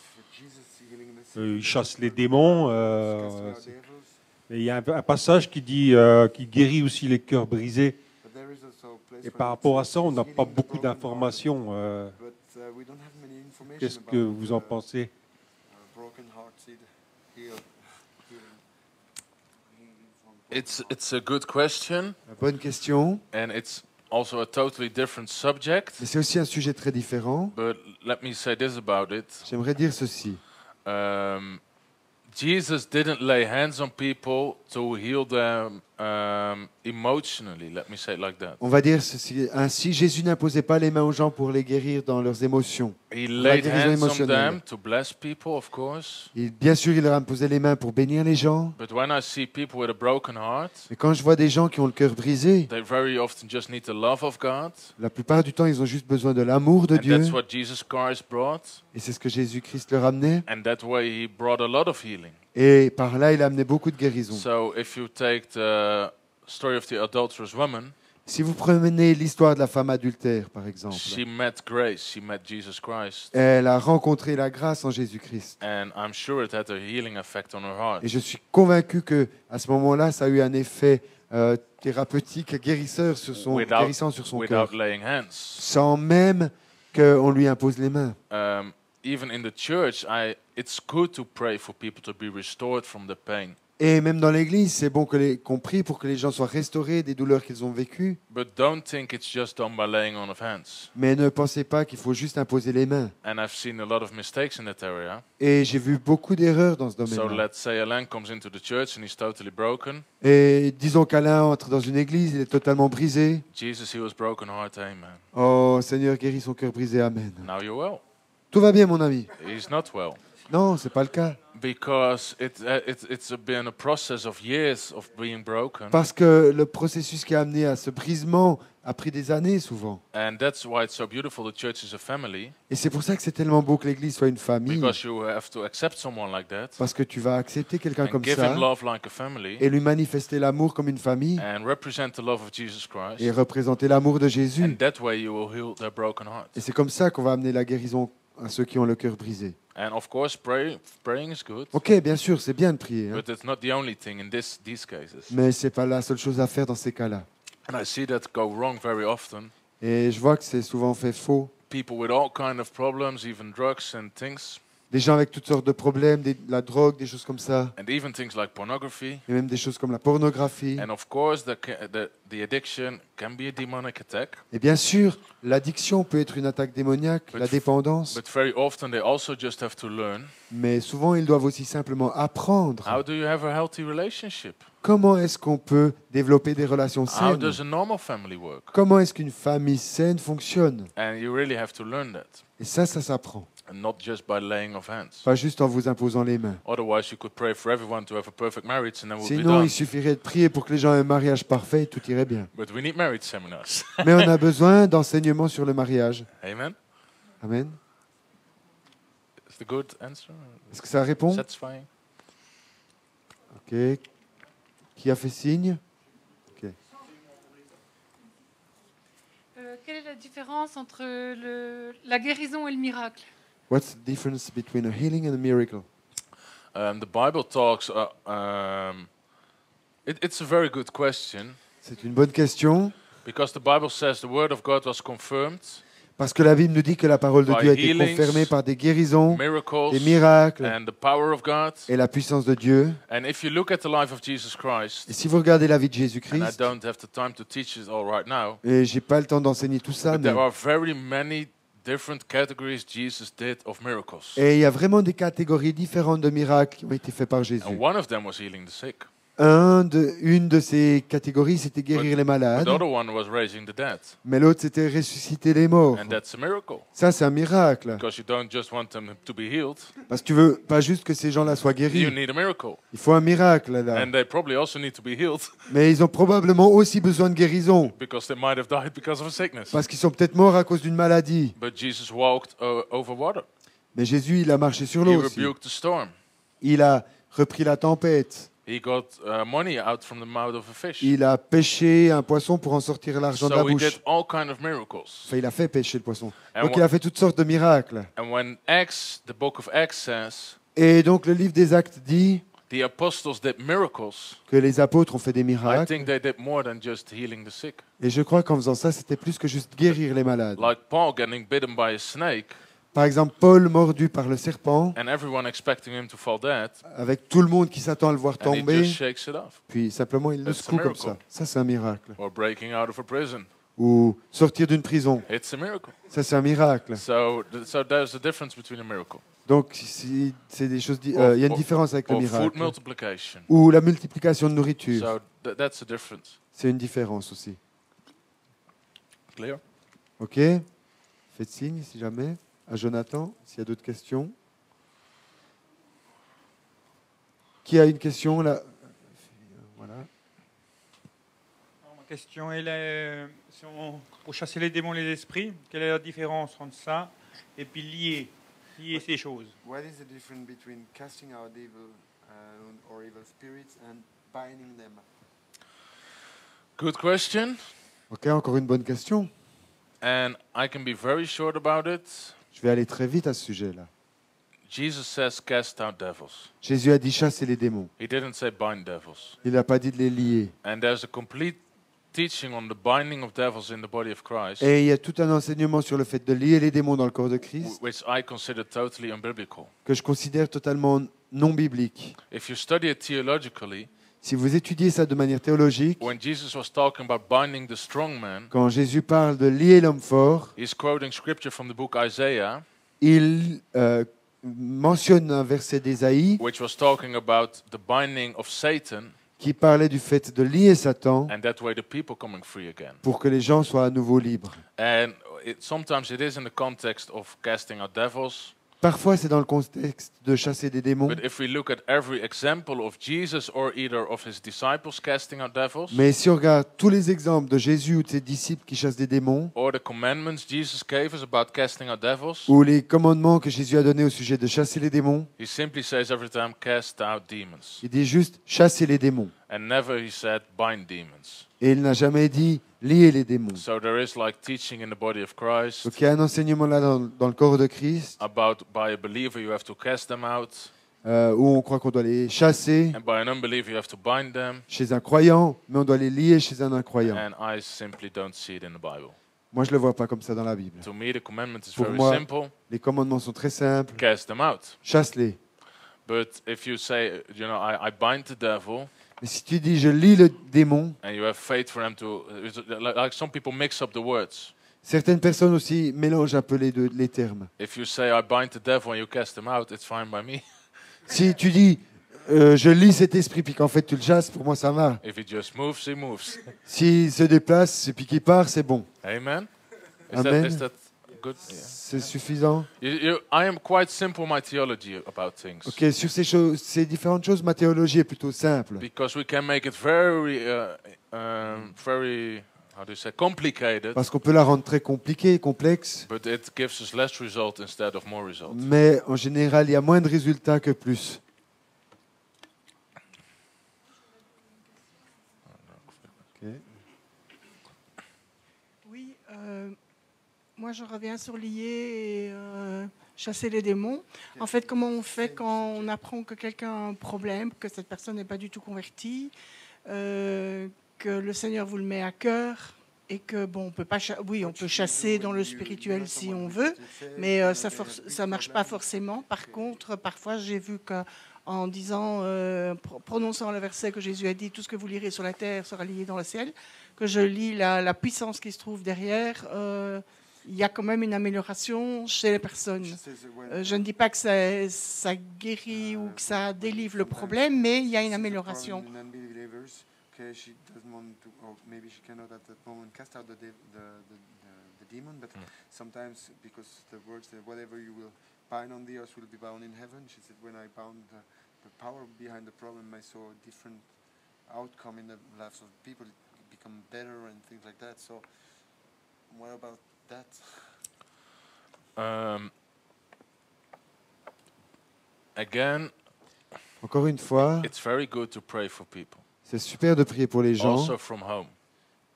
Il chasse les démons. Et il y a un passage qui dit qu'il guérit aussi les cœurs brisés. Et par rapport à ça, on n'a pas beaucoup d'informations. Qu'est-ce que vous en pensez? It's a good question, Bonne question. and it's also a totally different subject. Mais c'est aussi un sujet très différent. But let me say this about it. J'aimerais dire ceci. Jesus didn't lay hands on people to heal them emotionally. Let me say it like that. On va dire ceci. Ainsi, Jésus n'imposait pas les mains aux gens pour les guérir dans leurs émotions. He La laid guérison hands on émotionnelle. them to bless people, of course. Bien sûr, il leur imposait les mains pour bénir les gens. But when I see people with a broken heart, Mais quand je vois des gens qui ont le cœur brisé, they very often just need the love of God. la plupart du temps, ils ont juste besoin de l'amour de And Dieu. that's what Jesus Christ brought. Et c'est ce que Jésus-Christ leur amenait. And that way he brought a lot of healing. Et par là, il a amené beaucoup de guérison. So if you take the story of the adulterous woman, Si vous prenez l'histoire de la femme adultère, par exemple, she met grace, she met Jesus Christ. elle a rencontré la grâce en Jésus-Christ. And I'm sure it had a healing effect on her heart. Et je suis convaincu que à ce moment-là, ça a eu un effet thérapeutique, guérisseur sur guérissant sur son cœur, Without laying hands. sans même qu'on lui impose les mains. Even in the church, it's good to pray for people to be restored from the pain. Et même dans l'Église, c'est bon qu'on prie pour que les gens soient restaurés des douleurs qu'ils ont vécues. But don't think it's just done by laying on of hands. Mais ne pensez pas qu'il faut juste imposer les mains. And I've seen a lot of mistakes in that area. Et j'ai vu beaucoup d'erreurs dans ce So domaine-là. let's say Alain comes into the church and he's totally broken. Et disons qu'Alain entre dans une église, il est totalement brisé. Jesus, he was broken heart, amen. Oh Seigneur, guéris son cœur brisé, Amen. Now you're well. Tout va bien, mon ami. He's not well. Non, c'est pas le cas. Because it's been a process of years of being broken. Parce que le processus qui a amené à ce brisement a pris des années souvent. And that's why it's so beautiful the church is a family. Et c'est pour ça que c'est tellement beau que l'église soit une famille. Because you have to accept someone like that. Parce que tu vas accepter quelqu'un And comme give ça him love like a family. et lui manifester l'amour comme une famille And represent the love of Jesus Christ. et représenter l'amour de Jésus. And that way you will heal their broken hearts. Et c'est comme ça qu'on va amener la guérison à ceux qui ont le cœur brisé. And of course, praying is good, Ok, bien sûr, c'est bien de prier, hein, but it's not the only thing in these cases. mais c'est pas la seule chose à faire dans ces cas-là. And I see that go wrong very often. Et je vois que c'est souvent fait faux. People with all kind of problems, even drugs and things, Des gens avec toutes sortes de problèmes, la drogue, des choses comme ça, and even things like pornography. et même des choses comme la pornographie. And of course, the addiction can be a demonic attack. Et bien sûr, l'addiction peut être une attaque démoniaque, la dépendance, But very often, they also just have to learn, mais souvent ils doivent aussi simplement apprendre how do you have a healthy relationship? comment est-ce qu'on peut développer des relations How saines, does a normal family work? comment est-ce qu'une famille saine fonctionne. And you really have to learn that, Et ça s'apprend, and not just by laying of hands. pas juste en vous imposant les mains. Otherwise, you could pray for everyone to have a perfect marriage, and then we'll be Sinon, done. il suffirait de prier pour que les gens aient un mariage parfait et tout irait bien. But we need marriage seminars. Mais on a besoin d'enseignements sur le mariage. Amen. Amen. Is the good answer Est-ce que ça répond? satisfying? Ok. Qui a fait signe? Quelle est la différence entre la guérison et le miracle? What's the difference between a healing and a miracle? The Bible talks. It's a very good question C'est une bonne question, because the Bible says the word of God was confirmed, parce que la Bible nous dit que la parole de By Dieu a été healings, confirmée par des guérisons, des miracles, miracles and the power of God. et la puissance de Dieu. And if you look at the life of Jesus Et Christ, si vous regardez la vie de and I Jésus-Christ, don't have the time to teach it all right now, et j'ai pas le temps d'enseigner tout ça, but mais there are very many different categories Jesus did of miracles. et il y a vraiment des catégories différentes de miracles qui ont été faits par Jésus. And one of them was healing the sick. Une de ces catégories, c'était guérir les But malades, the other one was raising the dead. mais l'autre, c'était ressusciter les morts. And that's a miracle. Ça, c'est un miracle. Because you don't just want them to be healed, Parce que tu veux pas juste que ces gens-là soient you guéris. need a miracle. Il faut un miracle, là. And they probably also need to be healed Mais ils ont probablement aussi besoin de guérison. because they might have died because of a sickness. Parce qu'ils sont peut-être morts à cause d'une maladie. But Jesus walked over water. Mais Jésus, il a marché sur He l'eau aussi. rebuked the storm. Il a repris la tempête. He got money out from the mouth of a fish. Il a pêché un poisson pour en sortir l'argent de la So he bouche. did all kind of miracles. Enfin, il a fait pêcher le poisson. And Donc, il a fait toutes sortes de miracles. And when Acts, the book of Acts says, Et donc, le livre des Actes dit the apostles did miracles, que les apôtres ont fait des I miracles. think they did more than just healing the sick. Et je crois qu'en faisant ça, c'était plus que juste guérir les malades. Like Paul getting bitten by a snake Par exemple, Paul mordu par le serpent, and everyone expecting him to fall dead, avec tout le monde qui s'attend à le voir and he tomber, just shakes it off. puis simplement il le That's a secoue comme miracle. ça. Ça, c'est un miracle. Or breaking out of a prison. Ou sortir d'une prison. It's a miracle. Ça, c'est un miracle. So there's a difference between a miracle. Donc, c'est des choses. Il y a une différence avec le Or food miracle. multiplication. Ou la multiplication de nourriture. So that's a difference. C'est une différence aussi. Clear? OK? Faites signe si jamais. À Jonathan, s'il y a d'autres questions. Qui a une question là? Voilà. Alors, ma question est pour chasser les démons et les esprits, quelle est la différence entre ça et puis lier ces choses? What is the difference between casting out evil or evil spirits and binding them? Good question. OK, encore une bonne question. And I can be very short about it. Je vais aller très vite à ce sujet-là. Jesus says cast out devils. Jésus a dit chasser les démons. He didn't say bind devils. Il n'a pas dit de les lier. And there's a complete teaching on the binding of devils in the body of Christ, Et il y a tout un enseignement sur le fait de lier les démons dans le corps de Christ which I consider totally unbiblical. que je considère totalement non biblique. If you study it theologically, Si vous étudiez ça de manière théologique, when Jesus was talking about binding the strong man, quand Jésus parle de lier l'homme fort, he's quoting scripture from the book Isaiah, il mentionne un verset d'Ésaïe which was talking about the binding of Satan, qui parlait du fait de lier Satan and that way the people coming free again. pour que les gens soient à nouveau libres. And sometimes it is in the context of casting out devils, Parfois, c'est dans le contexte de chasser des démons, but if we look at every example of Jesus or either of his disciples casting out devils, mais si on regarde tous les exemples de Jésus ou de ses disciples qui chassent des démons, or the commandments Jesus gave us about casting out devils, ou les commandements que Jésus a donnés au sujet de chasser les démons, he simply says every time, cast out demons. il dit juste chasser les démons. And never he said, bind demons. Et il n'a jamais dit lier les démons. So there is like teaching in the body of Christ Donc il y a un enseignement là dans le corps de Christ about by a believer you have to cast them out, où on croit qu'on doit les chasser and by an unbeliever you have to bind them. chez un croyant, mais on doit les lier chez un incroyant. And I simply don't see it in the Bible. Moi, je ne le vois pas comme ça dans la Bible. To me, the commandment is Pour very moi- simple: Les commandements sont très simples. cast them out. Chasse-les. But if you say, I bind the devil, Mais si tu dis je lis le démon, and you have faith for him to, like some people mix up the words. certaines personnes aussi mélangent un peu les termes. If you say, I bind the devil and you cast him out, it's fine by me. Si tu dis je lis cet esprit puis qu'en fait tu le chasses, pour moi ça va. If he just moves, he moves. S'il se déplace et puis qu'il part, c'est bon. Amen? Amen. Is that good? Yeah. C'est suffisant. I am quite simple my theology about things. Ok, sur ces différentes choses, ma théologie est plutôt simple. Because we can make it very, very, how do you say, complicated, Parce qu'on peut la rendre très compliquée, complexe, but it gives us less result instead of more result. mais en général, il y a moins de résultats que plus. Ok. Oui, moi je reviens sur lier et chasser les démons. En fait, comment on fait quand on apprend que quelqu'un a un problème, que cette personne n'est pas du tout convertie, que le Seigneur vous le met à cœur et que bon, on peut pas, oui, on peut chasser dans le spirituel si on veut, mais ça marche pas forcément. Par contre, parfois j'ai vu que en disant, prononçant le verset que Jésus a dit, tout ce que vous lirez sur la terre sera lié dans le ciel, que je lis la puissance qui se trouve derrière, il y a quand même une amélioration chez les personnes. Je ne dis pas que ça guérit ou que ça délivre le problème, mais il y a une amélioration. Okay, she doesn't want to, or maybe she cannot at that moment cast out the demon, but sometimes because the words say whatever you will bind on the earth will be bound in heaven. She said when I bound the power behind the problem, I saw a different outcome in the lives of people, it become better and things like that. So what about that? Again, Encore une fois, it's very good to pray for people, c'est super de prier pour les gens, also from home.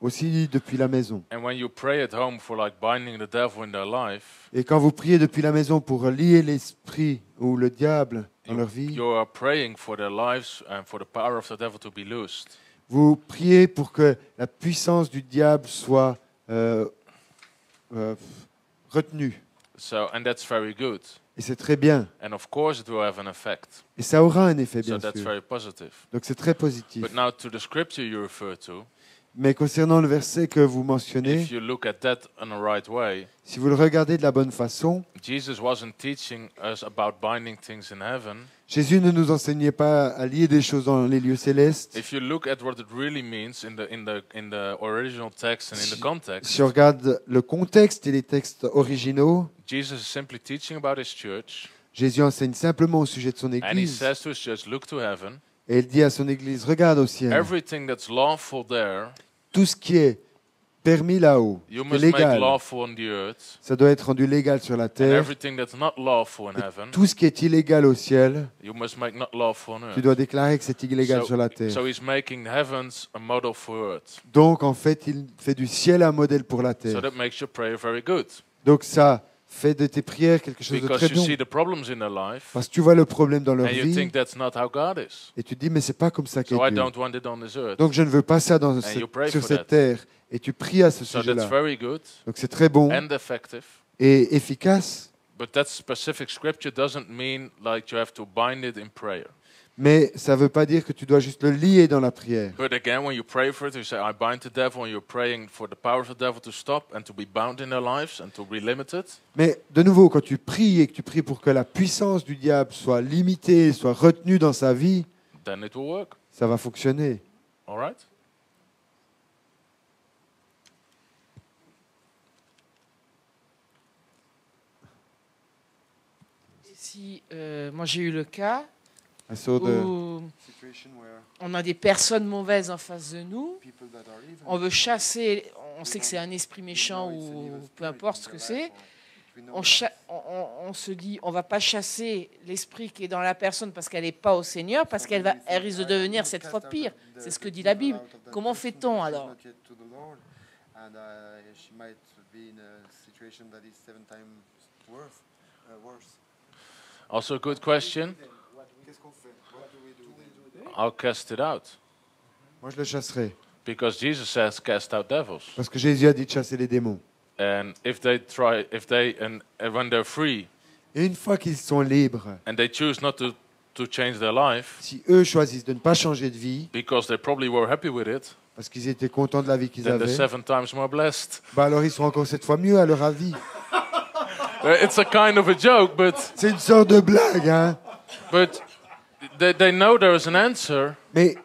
aussi depuis la maison. And when you pray at home for like binding the devil in their life, Et quand vous priez depuis la maison pour lier l'esprit ou le diable dans leur vie, you are praying for their lives and for the power of the devil to be loosed. vous priez pour que la puissance du diable soit retenue. So, and that's very good. Et c'est très bien. And of course it will have an effect. Et ça aura un effet, So bien that's sûr. very positive. Donc c'est très positif. But now to the scripture you refer to, Mais concernant le verset que vous mentionnez, if you look at that in the right way, si vous le regardez de la bonne façon, Jesus wasn't teaching us about binding things in heaven. Jésus ne nous enseignait pas à lier des choses dans les lieux célestes. If you look at what it really means in the original text and in the context, Si on regarde le contexte et les textes originaux, Jesus is simply teaching about his church, Jésus enseigne simplement au sujet de son and he Église. says to his church, look to heaven. Et il dit à son Église, regarde au ciel. Everything that's lawful there, Tout ce qui est permis là-haut, you qui est must make légal, lawful on the earth. ça doit être rendu légal sur la And terre. everything that's not lawful in Et heaven, tout ce qui est illégal au ciel, you must make not lawful on tu earth. dois déclarer que c'est illégal So- sur la terre. So he's making the heavens a model for earth. Donc en fait, il fait du ciel un modèle pour la So terre. that makes your prayer very good. Donc ça fait de tes prières quelque chose de Because très you bon. see the problems in their life, Parce que tu vois le problème dans leur and you vie think that's not how God is. et tu te dis, mais c'est pas comme ça qu'est So I Dieu. don't want it on this earth. Donc je ne veux pas ça you pray sur for cette that. terre. Et tu pries à ce So that's sujet-là. very good Donc c'est très bon and effective. et efficace. But that specific scripture doesn't mean like you have to bind it in prayer. Mais ça ne veut pas dire que tu dois juste le lier dans la prière. But again, when you pray for it, you say, I bind the devil, and you're praying for the power of the devil to stop and to be bound in their lives and to be limited. Mais de nouveau, quand tu pries et que tu pries pour que la puissance du diable soit limitée, soit retenue dans sa vie, Then it will work. ça va fonctionner. All right? Si, moi j'ai eu le cas I saw the où situation where on a des personnes mauvaises en face de nous, people that are evil, on veut chasser, on sait que c'est un esprit méchant ou peu importe ce que c'est, on se dit on va pas chasser l'esprit qui est dans la personne parce qu'elle n'est pas au Seigneur, parce elle risque de devenir cette fois pire. C'est ce que dit la Bible. Comment fait-on alors? and she might be in a situation that is 7 times worse. Also a good question. Qu'est-ce qu'on fait? What do we do then? I'll cast it out. Moi, je le chasserai. Because Jesus says cast out devils. Parce que Jésus a dit de chasser les démons. And when they're free Et une fois qu'ils sont libres, and they choose not to change their life si eux choisissent de ne pas changer de vie, because they probably were happy with it, parce qu'ils étaient contents de la vie qu'ils then they're avaient, 7 times more blessed. bah alors ils seront encore 7 fois mieux à leur avis. It's a kind of a joke, but C'est une sorte de blague, hein. they know there is an answer. Mais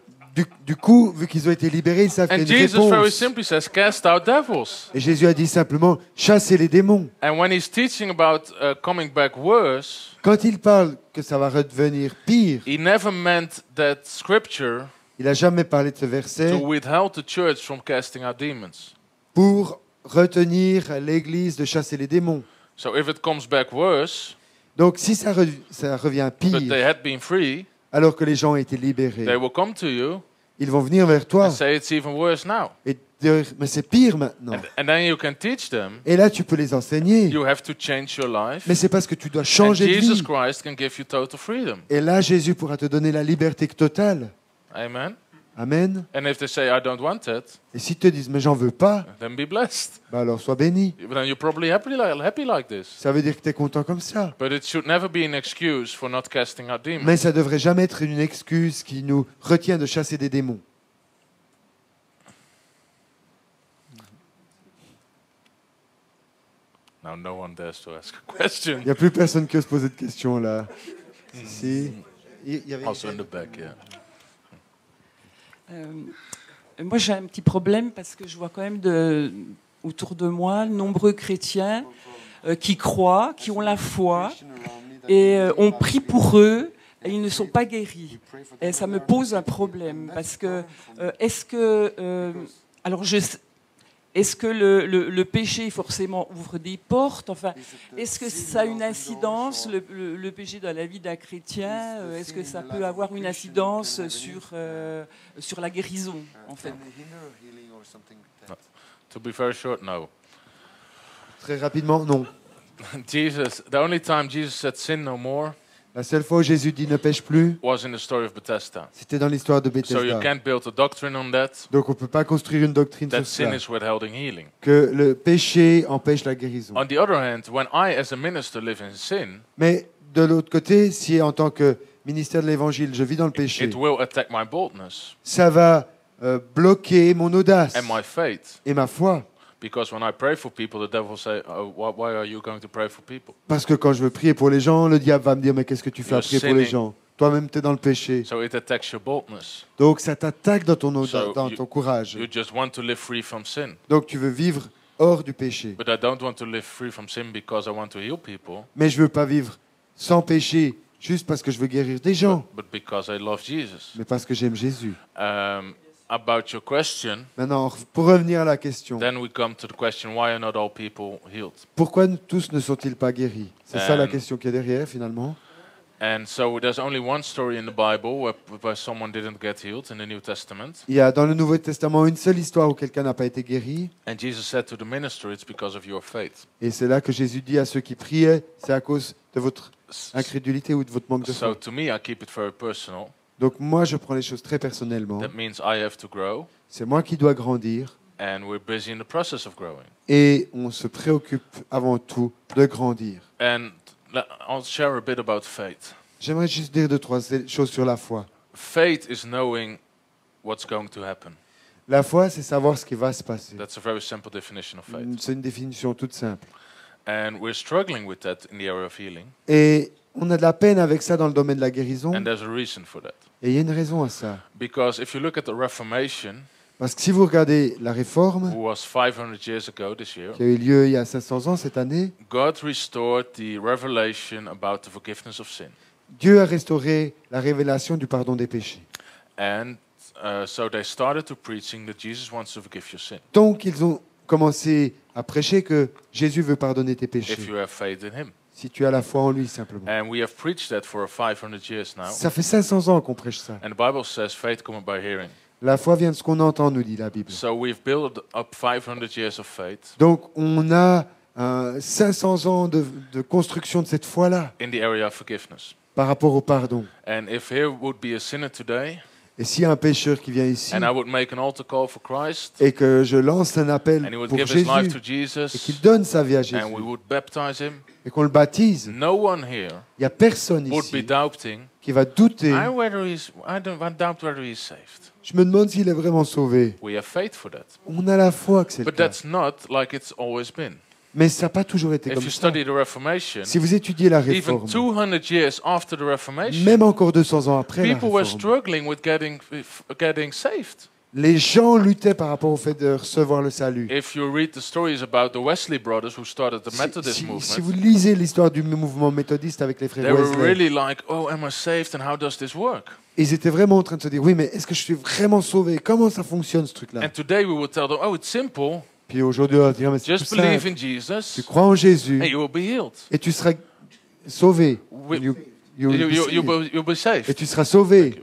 du coup, vu qu'ils ont été libérés, ils savent qu'il y a And une Jesus very réponse. simply says, cast out devils. Et Jésus a dit simplement, chassez les démons. And when he's teaching about coming back worse, Quand il parle que ça va redevenir pire, he never meant that scripture il n'a jamais parlé de ce to verset withhold the church from casting out demons. pour retenir l'Église de chasser les démons. So if it comes back worse, Donc si ça revient but they pire, had been free, alors que les gens ont été they libérés, will come to you ils vont venir vers toi and say it's even worse now. et dire, mais c'est pire maintenant. And then you can teach them, Et là, tu peux les enseigner. you have to change your life. Mais c'est parce que tu dois And changer de Jesus vie. Christ can give you total freedom. Et là, Jésus pourra te donner la liberté totale. Amen. Amen. And if they say, I don't want it, Et si te disent, mais j'en veux pas, then be blessed. bah alors sois béni. Then you're probably happy like this. Ça veut dire que tu es content comme ça. But it should never be an excuse for not casting out demons. Mais ça devrait jamais être une excuse qui nous retient de chasser des démons. Now no one dares to ask a question. Il n'y a plus personne qui ose poser de questions là. Si. Il y avait... Also in the back, yeah. Moi, j'ai un petit problème parce que je vois quand même autour de moi nombreux chrétiens qui croient, qui ont la foi, et on prie pour eux, et ils ne sont pas guéris. Et ça me pose un problème parce que est-ce que le péché forcément ouvre des portes? Enfin, est-ce que ça a une incidence, le péché dans la vie d'un chrétien? Est-ce que ça peut avoir une incidence sur la guérison, en fait? To be very short, no. Très rapidement, non. The only time Jesus said sin no more La seule fois où Jésus dit ne pêche plus, was in the story of Bethesda. c'était dans l'histoire de So you Bethesda. can't build a doctrine on that. Donc on ne peut pas construire une doctrine That sur sin ça. is withholding healing. Que le péché empêche la guérison. On the other hand, when I as a minister live in sin, Mais de l'autre côté, si en tant que ministère de l'Évangile, je vis dans le péché, it will attack my boldness ça va bloquer mon audace and my faith. et ma foi. Because when I pray for people, the devil say, oh, why are you going to pray for people? Parce que quand je veux prier pour les gens, le diable va me dire, mais qu'est-ce que tu fais à You're prier pour les sinning. gens? Toi-même, tu es dans le péché. So it attacks your boldness. Donc ça t'attaque dans ton So dans you- ton courage. You just want to live free from sin. Donc tu veux vivre hors du péché. But I don't want to live free from sin because I want to heal people, Mais je veux pas vivre sans péché juste parce que je veux guérir des gens, but because I love Jesus. mais parce que j'aime Jésus. About your question, Maintenant, pour revenir à la question, then we come to the question, why are not all people healed? pourquoi tous ne sont-ils pas guéris? C'est ça la Um, question qui est derrière finalement. And so there's only one story in the Bible where someone didn't get healed in the New Testament. Il y a dans le Nouveau Testament une seule histoire où quelqu'un n'a pas été guéri. And Jesus said to the minister, it's because of your faith. Et c'est là que Jésus dit à ceux qui priaient, c'est à cause de votre S- incrédulité ou de votre manque de So foi. to me, I keep it very personal. Donc moi, je prends les choses très personnellement. That means I have to grow, C'est moi qui dois grandir. and we're busy in the process of growing. Et on se préoccupe avant tout de grandir. And I'll share a bit about faith. J'aimerais juste dire 2-3 choses sur la foi. Faith is knowing what's going to happen. La foi, c'est savoir ce qui va se passer. That's a very simple definition of faith. C'est une définition toute simple. And we're struggling with that in the area of healing. Et on a de la peine avec ça dans le domaine de la guérison. And there's a reason for that. Et il y a une raison à ça. Because if you look at the Reformation, Parce que si vous regardez la réforme, who was 500 years ago this year, qui a eu lieu il y a 500 ans cette année, God restored the revelation about the forgiveness of sin. Dieu a restauré la révélation du pardon des péchés. And so they started to preaching that Jesus wants to forgive your sin Donc ils ont commencé à prêcher que Jésus veut pardonner tes péchés. if you have faith in him. Si tu as la foi en lui simplement. And we have preached that for 500 years now. Ça fait 500 ans qu'on prêche ça. And the Bible says faith cometh by hearing. La foi vient de ce qu'on entend, nous dit la Bible. So we've built up 500 years of faith Donc on a 500 ans de construction de cette foi-là in the area of forgiveness. par rapport au pardon. And if here would be a sinner today, Et s'il y a un pécheur qui vient ici and I would make an altar call for Christ, et que je lance un appel and he would pour give his life to Jésus et Jesus, qu'il donne sa vie à Jésus and we would baptize him, et qu'on le baptise, no one here il n'y a personne would be ici doubting. qui va douter. I doubt whether he's saved. Je me demande s'il est vraiment sauvé. We have faith for that. On a la foi que c'est le But cas. that's not like it's always been. Mais ça n'a pas toujours été If comme you ça. study the Reformation, Si vous étudiez la even Réforme, 200 years after the Reformation, même encore 200 ans après la people were Réforme, struggling with getting saved. les gens luttaient par rapport au fait de recevoir le salut. If you read the stories about the Wesley brothers who started the Methodist Si vous movement, lisez l'histoire du mouvement méthodiste avec les they frères were Wesley, really like, oh, am I saved and how does this work? ils étaient vraiment en train de se dire, oui, mais est-ce que je suis vraiment sauvé? Comment ça fonctionne ce truc-là? And today we would tell them, oh, it's simple. Puis aujourd'hui, on va dire, mais c'est Just tout believe simple. in Jesus Tu crois en Jésus and you will be healed. et tu seras sauvé. We- You will be You'll be saved. Et saved. tu seras sauvé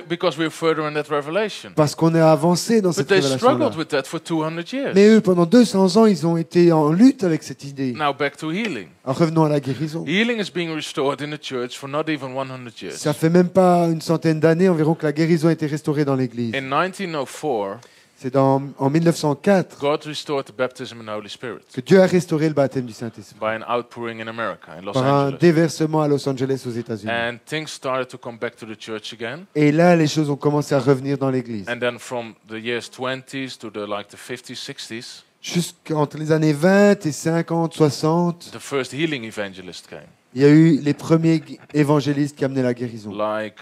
Because we're further in that revelation. parce qu'on est avancé dans But cette they révélation-là. struggled with that for 200 years. Mais eux, pendant 200 ans, ils ont été en lutte avec cette idée. Now back to healing. En revenant à la guérison. Healing is being restored in the church for not even 100 years. Ça fait même pas une centaine d'années environ que la guérison a été restaurée dans l'Église. In 1904, C'est en 1904 God restored the baptism in the Holy Spirit que Dieu a restauré le baptême du Saint-Esprit by an outpouring in America, in Los par un Angeles. déversement à Los Angeles aux États-Unis. And things started to come back to the church again. Et là, les choses ont commencé à revenir dans l'Église. And then from the years 20s to the 50s, 60s, Jusqu'entre les années 20 et 50, 60, the first healing evangelist came, il y a eu les premiers évangélistes qui amenaient la guérison. like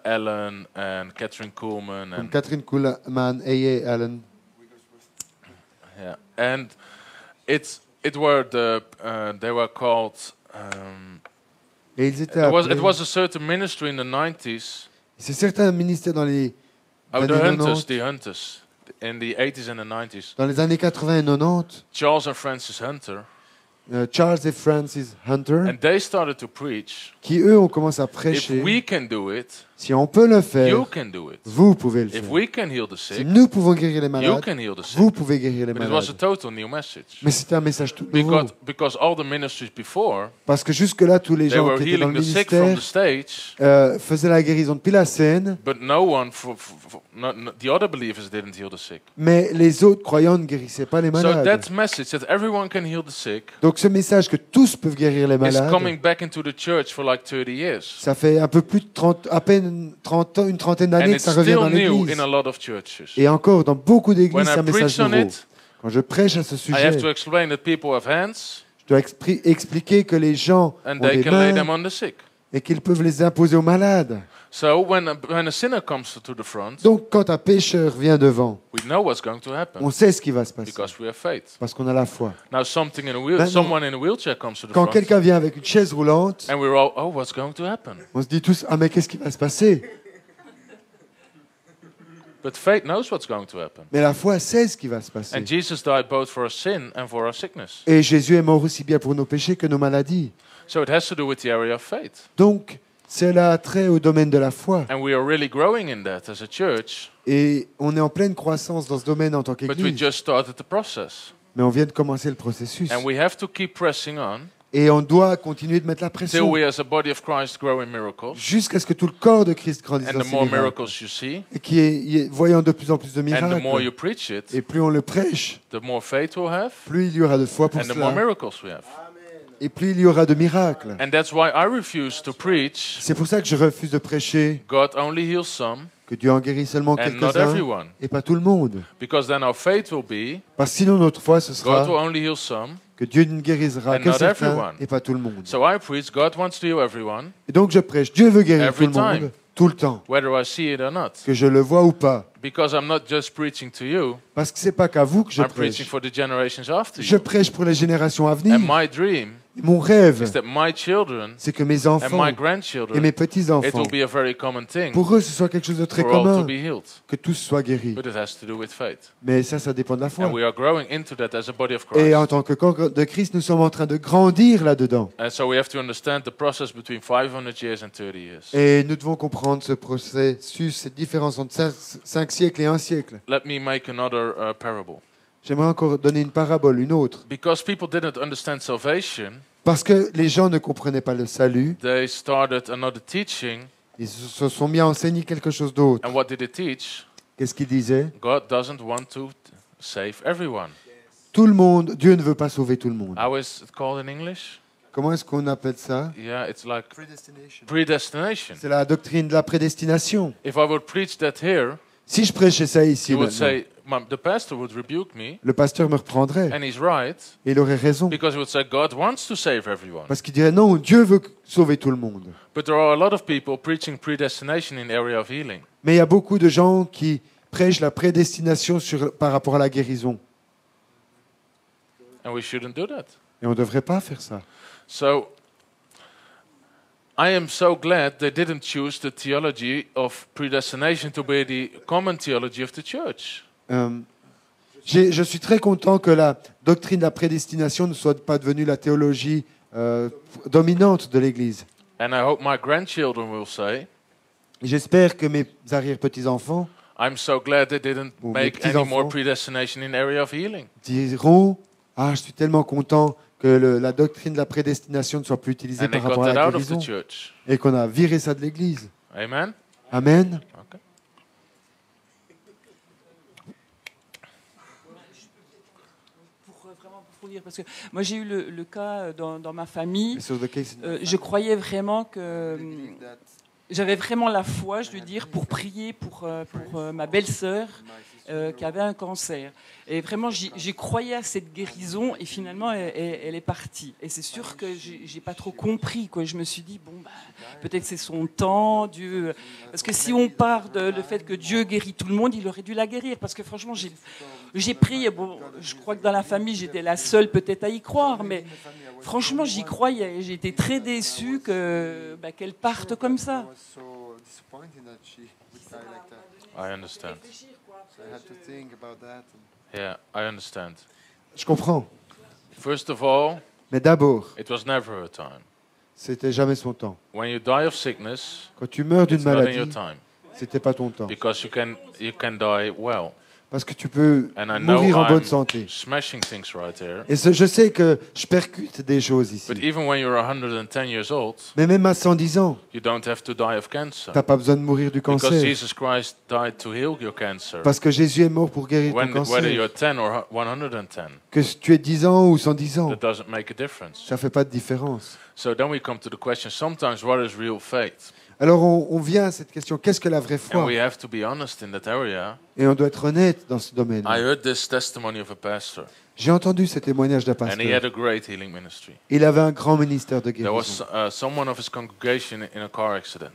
Ellen and Catherine Kuhlman. Comme And, Catherine Kuhlman, A.A. Allen. yeah. And they were called, Et ils étaient it appelés. was a certain ministry in the 90s, C'est certains ministères dans les the années Hunters, 90, the Hunters, in the 80s and the 90s. dans les années 80 et 90, Charles and Francis Hunter, Charles et Francis Hunter, and they started to preach. qui eux ont commencé à If prêcher. we can do it, Si on peut le you faire, can do it. vous pouvez le If faire. we can heal the Si sick, nous pouvons guérir les you malades, can heal the sick. vous pouvez guérir les But it was a malades. total new message. Mais c'était un message tout nouveau. Because all the ministries before, Parce que jusque-là, tous les they gens were qui étaient dans healing le the sick from ministère the stage, faisaient la guérison depuis la scène, but no one, the other believers didn't heal the sick. mais les autres croyants ne guérissaient pas les So malades. that message that everyone can heal the sick Donc ce message que tous peuvent guérir les is malades, coming back into the church for like 30 years. ça fait un peu plus de 30, à peine 30 ans, une trentaine And d'années que it's ça revient still dans new l'église. in a lot of churches. Et encore, dans beaucoup d'églises, When c'est I un message preach on nouveau. it, Quand je prêche à ce I sujet, have to explain that people have hands je dois expliquer que les gens and ont they des can lay them mains on the sick. et qu'ils peuvent les imposer aux malades. So when a sinner comes to the front, Donc quand un pécheur vient devant, we know what's going to happen on sait ce qui va se passer because we have faith. parce qu'on a la foi. Now Maintenant, someone in a wheelchair comes to the Quand front, quelqu'un vient avec une chaise roulante, and we're all, oh, what's going to happen? on se dit tous, ah mais qu'est-ce qui va se passer? But faith knows what's going to happen. Mais la foi sait ce qui va se passer. And Jesus died both for our sin and for our sickness. Et Jésus est mort aussi bien pour nos péchés que nos maladies. So it has to do with the area of faith. Donc, cela a trait au domaine de la foi. And we are really growing in that as a church, Et on est en pleine croissance dans ce domaine en tant but we qu'Église. just started the process. Mais on vient de commencer le processus. And we have to keep pressing on Et on doit continuer de mettre la till pression we as a body of Christ grow in miracles. jusqu'à ce que tout le corps de Christ grandisse And dans the ces more miracles. miracles you see, Et qui est voyant de plus en plus de and the more you miracles. preach it, Et plus on le prêche, the more faith we'll have, plus il y aura de foi pour and the more cela. miracles we have. Et plus il y aura de miracles. And that's why I refuse to preach C'est pour ça que je refuse de prêcher God only heals some que Dieu en guérit seulement and not quelques-uns everyone. et pas tout le monde. Because then our faith will be Parce que sinon notre foi, ce God sera will only heal some. que Dieu ne guérira And que not certains everyone. et pas tout le monde. So I preach God wants to heal everyone, Et donc je prêche, Dieu veut guérir Every tout le monde, time. tout le temps, whether I see it or not. que je le vois ou pas. Because I'm not just preaching to you, Parce que c'est pas qu'à vous que je I'm preaching prêche. for the generations after Je you. prêche pour les générations à venir. And my dream Mon rêve, is that my children c'est que mes and enfants my et grandchildren, mes it petits-enfants, will be a very common thing pour eux, ce soit quelque chose de très for all to commun, be healed. que tous soient guéris. But it has to do with faith. Mais ça dépend de la foi. And we are growing into that as a body of Et en Christ. tant que corps de Christ, nous sommes en train de grandir là-dedans. And so we have to understand the process between 500 years and 30 years. Et nous devons comprendre ce processus, cette différence entre 5 siècles et 1 siècle. Let me make another parable. J'aimerais encore donner une parabole, une autre. Because people didn't understand salvation, Parce que les gens ne comprenaient pas le salut, they started another teaching. ils se sont mis à enseigner quelque chose d'autre. And what did it teach? Qu'est-ce qu'ils disaient? God doesn't want to save everyone. Tout le monde, Dieu ne veut pas sauver tout le monde. How is it called in English? Comment est-ce qu'on appelle ça? Yeah, it's like predestination. C'est la doctrine de la prédestination. If I would preach that here, Si je prêchais ça ici, you would maintenant, say, the pastor would rebuke me, le pasteur me reprendrait. and he's right, Et il aurait raison. because he would say God wants to save everyone. Parce qu'il dirait non, Dieu veut sauver tout le monde. But there are a lot of people preaching predestination in the area of healing. Mais il y a beaucoup de gens qui prêchent la prédestination par rapport à la guérison. And we shouldn't do that. Et on ne devrait pas faire ça. So, I am so glad they didn't choose the theology of predestination to be the common theology of the church. Je suis très content que la doctrine de la prédestination ne soit pas devenue la théologie dominante de l'Église. And I hope my grandchildren will say, J'espère que mes arrière-petits-enfants I'm so glad they didn't Ou mes make any more petits-enfants. predestination in the area of healing. diront « Ah, je suis tellement content que la doctrine de la prédestination ne soit plus utilisée And they par got rapport à that la out of the guérison. church. Et qu'on a viré ça de l'Église. Amen? » Amen. Okay. Pour vraiment approfondir, parce que moi j'ai eu le cas dans ma famille. So the case in- Je croyais vraiment que j'avais vraiment la foi, je veux dire, pour prier pour ma belle-sœur qui avait un cancer. Et vraiment, j'ai croyé à cette guérison et finalement, elle est partie. Et c'est sûr que j'ai pas trop compris, quoi. Je me suis dit, bon, bah, peut-être c'est son temps, Dieu. Parce que si on part du fait que Dieu guérit tout le monde, il aurait dû la guérir. Parce que franchement, j'ai prié. Bon, je crois que dans la famille, j'étais la seule peut-être à y croire, mais franchement, j'y croyais. J'ai été très déçue qu'elle parte comme ça. I understand. Yeah, I understand. Je comprends. First of all, Mais d'abord, it was never her time. c'était jamais son temps. When you die of sickness, Quand tu meurs d'une it's not in your maladie, time. c'était pas ton temps. Because you can die well. Parce que tu peux And I know mourir en bonne I'm santé. smashing things right there. Et je sais que je percute des choses ici. But even when you're 110 years old, Mais même à 110 ans, you don't have to die of cancer. tu n'as pas besoin de mourir du Because cancer. Jesus Christ died to heal your cancer. Parce que Jésus est mort pour guérir ton Whether cancer. you're 10 or 110, Que tu aies 10 ans ou 110 ans, that doesn't make a difference. ça ne fait pas de différence. So then we come to the question, sometimes what is real faith? Alors on vient à cette question, qu'est-ce que la vraie And foi? we have to be honest in that area. Et on doit être honnête dans ce domaine. I heard this testimony of a pastor, J'ai entendu ce témoignage d'un and he had pasteur. a great healing ministry. Il avait un grand ministère de There was guérison. someone of his congregation in a car accident.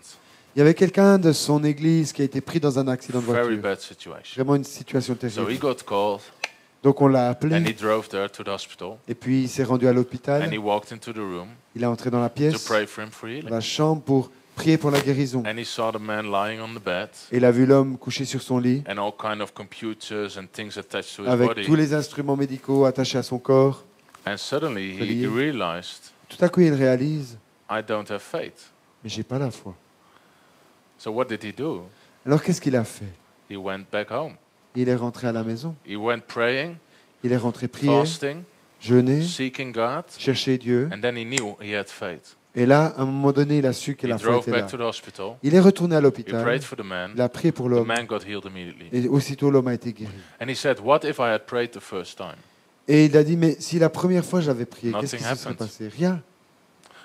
Il y avait quelqu'un de son église qui a été pris dans un accident de Very voiture. bad situation. Vraiment une situation So he terrible. got called, Donc on l'a and he appelé drove there to the hospital, et puis il s'est rendu à and he l'hôpital. walked into the room Il est entré dans la to pièce, pray for him for dans healing. la chambre pour prier pour la guérison. And he saw the man lying on the bed, Et il a vu l'homme couché sur son lit and all kind of computers and things attached to his avec body. tous les instruments médicaux attachés à son corps. And suddenly he Relié. realized, Tout à coup, il réalise, I don't have faith. mais j'ai pas la foi. So what did he do? Alors qu'est-ce qu'il a fait? He went back home. Il est rentré à la maison. He went praying, Il est rentré prier, fasting, jeûner, seeking God, chercher Dieu. and then he knew he had faith. Et là, à un moment donné, il a su que He la foi drove était là. back to the hospital. Il est retourné à He l'hôpital. prayed for the man. Il a prié pour The l'homme. man got healed immediately. Et aussitôt, l'homme a été guéri. And he said, what if I had prayed the first time? Et il a dit, mais si la première fois j'avais prié, Nothing qu'est-ce qui se serait happened. passé? Rien.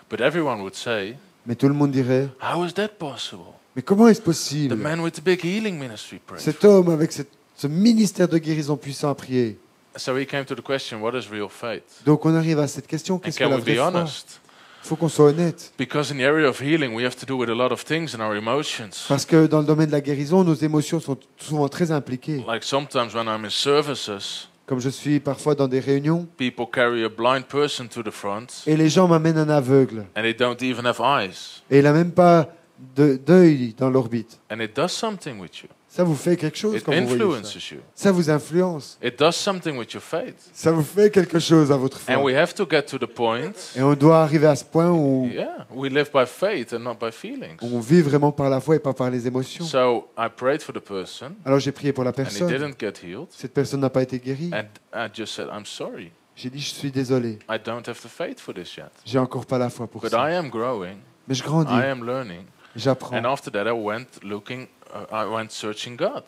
But everyone would say, Mais tout le monde dirait, how is that possible? mais comment est-ce The possible? man with the big healing ministry prayed. Cet homme avec ce ministère de guérison puissant a prié. So he came to the question, what is real faith? Donc on arrive à cette question, And qu'est-ce que can la we vraie be foi? honest? Il faut qu'on soit honnête. Because in the area of healing, we have to do with a lot of things in our emotions. Parce que dans le domaine de la guérison, nos émotions sont souvent très impliquées. Like sometimes when I'm in services, Comme je suis parfois dans des réunions, people carry a blind person to the front, et les gens m'amènent un aveugle. and they don't even have eyes. Et il n'a même pas d'œil dans l'orbite. And it does something with you. Ça vous fait quelque chose It quand vous voyez ça. influences you. Ça vous influence. It does something with your faith. Ça vous fait quelque chose à votre foi. And we have to get to the point, Et on doit arriver à ce point où yeah, we live by faith and not by feelings. on vit vraiment par la foi et pas par les émotions. So I prayed for the person, Alors j'ai prié pour la and he personne. didn't get healed. Cette personne n'a pas été guérie. And I just said, I'm sorry. J'ai dit, je suis désolé. I don't have the faith for this yet. J'ai encore pas la foi pour But ça. I am growing. Mais je grandis. I am learning. J'apprends. And after that, I went searching God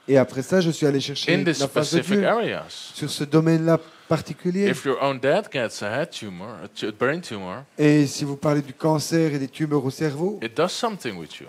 Et après ça, je suis allé chercher in these la face de specific Dieu areas. sur ce domaine-là particulier. If your own dad gets a head tumor, a brain tumor, Et si vous parlez du cancer et des tumeurs au cerveau, it does something with you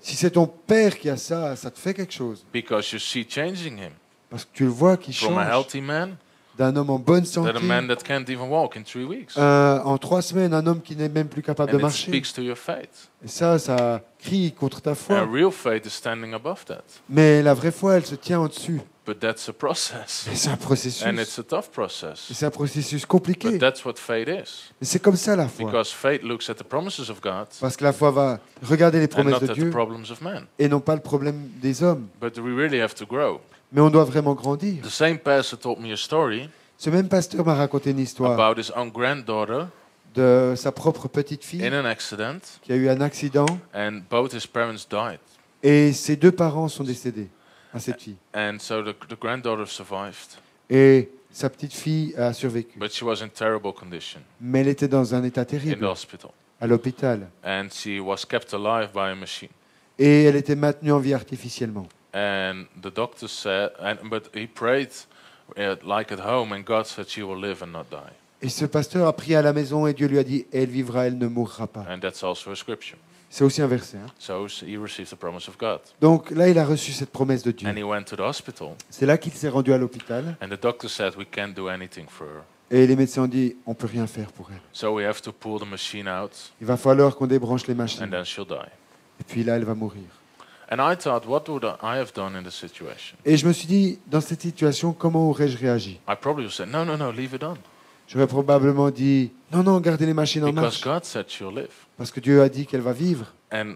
si c'est ton père qui a ça, ça te fait quelque chose. because you see changing him Parce que tu le vois qui from a change healthy man d'un homme en bonne to santé. a man that can't even walk in 3 weeks. En 3 semaines, un homme qui n'est même plus capable de And it marcher. speaks to your faith. Et ça crie contre ta foi. And real faith is standing above that. Mais la vraie foi, elle se tient au-dessus. But that's a process. Et c'est un processus. And it's a tough Et process. c'est un processus compliqué. But that's what faith is. Et c'est comme ça la foi. Because faith looks at the promises of God Parce que la foi va regarder les and promesses not de at the Dieu problems of man. et non pas le problème des hommes. But we really have to grow. Mais on doit vraiment grandir. The same pastor told me a story Ce même pasteur m'a raconté une histoire about his own granddaughter de sa propre petite fille in an accident, qui a eu un accident and both his parents died. et ses 2 parents sont décédés à cette fille. And so the granddaughter survived, Et sa petite fille a survécu. but she was in terrible condition Mais elle était dans un état in the terrible hospital. à l'hôpital. And she was kept alive by a machine. Et elle était maintenue en vie artificiellement. And the doctor said, but he prayed like at home, and God said she will live and not die. Et ce pasteur a prié à la maison et Dieu lui a dit, elle vivra, elle ne mourra pas. And that's also a scripture. C'est aussi un verset. Hein. So he received the promise of God. Donc là, il a reçu cette promesse de Dieu. And he went to the hospital, C'est là qu'il s'est rendu à l'hôpital. and the doctor said, we can't do anything for her. Et les médecins ont dit, on ne peut rien faire pour elle. So we have to pull the machine out, Il va falloir qu'on débranche les and machines. then she'll die. Et puis là, elle va mourir. And I thought, what would I have done in this situation? Et je me suis dit, dans cette situation, comment aurais-je réagi? I probably would say, no, leave it on. J'aurais probablement dit, non, non, gardez les machines en Because marche. God said she'll live. Parce que Dieu a dit qu'elle va vivre. And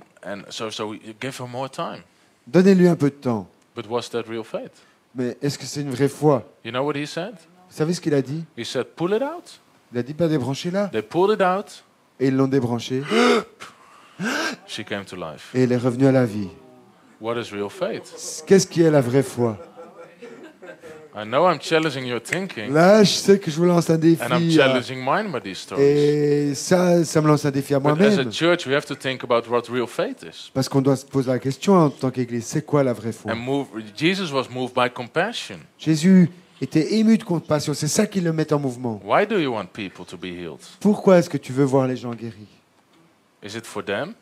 so we give her more time. Donnez-lui un peu de temps. But was that real faith? Mais est-ce que c'est une vraie foi? You know what he said? Vous savez ce qu'il a dit? He said, pull it out. Il a dit, débranchez là. They pulled it out. Et ils l'ont débranchée. She came to life. Et elle est revenue à la vie. What is real faith? Qu'est-ce qui est la vraie foi? I know I'm challenging your thinking, Là, je sais que je vous lance un and I'm défi. challenging mine by these stories. Et ça me lance un défi à But as a moi-même. church, we have to think about what real faith is. Parce qu'on doit se poser la question en tant qu'Église, c'est quoi la vraie foi? And Jesus was moved by compassion. Jésus était ému de compassion, c'est ça qui le met en mouvement. Why do you want people to be healed? Pourquoi est-ce que tu veux voir les gens guéris? Is it for them?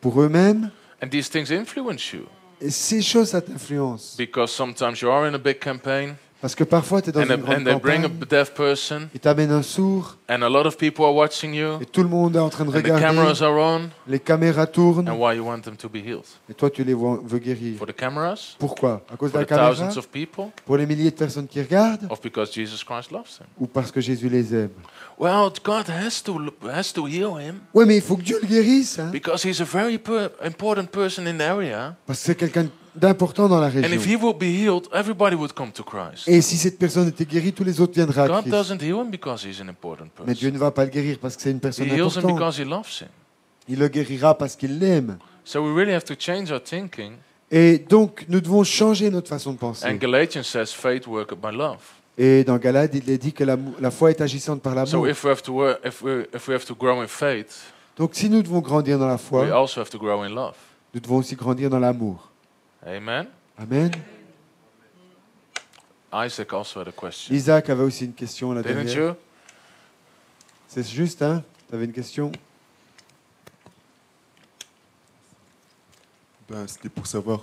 Pour eux-mêmes? And these things influence you. Et ces choses, ça t'influence. Because sometimes you are in a big campaign, Parce que parfois, tu es dans and une grande they bring a campagne, deaf person, ils t'amènent un sourd, and a lot of people are watching you, et tout le monde est en train de and the cameras regarder, are on, les caméras tournent, and why you want them to be healed? et toi, tu les veux guérir. For the cameras? Pourquoi? À cause de For la the caméra? thousands of people? Pour les milliers de personnes qui regardent? Or because Jesus Christ loves them? Ou parce que Jésus les aime? Well, God has to heal him Oui, mais il faut que Dieu le guérisse, hein, because he's a very important person in the area. parce que c'est quelqu'un d'important dans la And if région. he would be healed, everybody would come to Christ. Et si cette personne était guérie, tous les autres viendraient à God Christ. doesn't heal him because he's an important Mais Dieu person. ne va pas le guérir parce que c'est une He personne heals him importante. because he loves him. Il le guérira parce qu'il l'aime. So we really have to change our thinking. Et donc, nous devons changer notre façon de penser. And Galatians says faith worketh by love. Et dans Galate, il est dit que la foi est agissante par So l'amour. if we have to grow in faith, Donc, si nous devons grandir dans la we foi, also have to grow in love. nous devons aussi grandir dans l'amour. Amen. Amen. Isaac also had a question. Isaac avait aussi une question là Didn't derrière. you? C'est juste, hein? Tu avais une question? C'était pour savoir,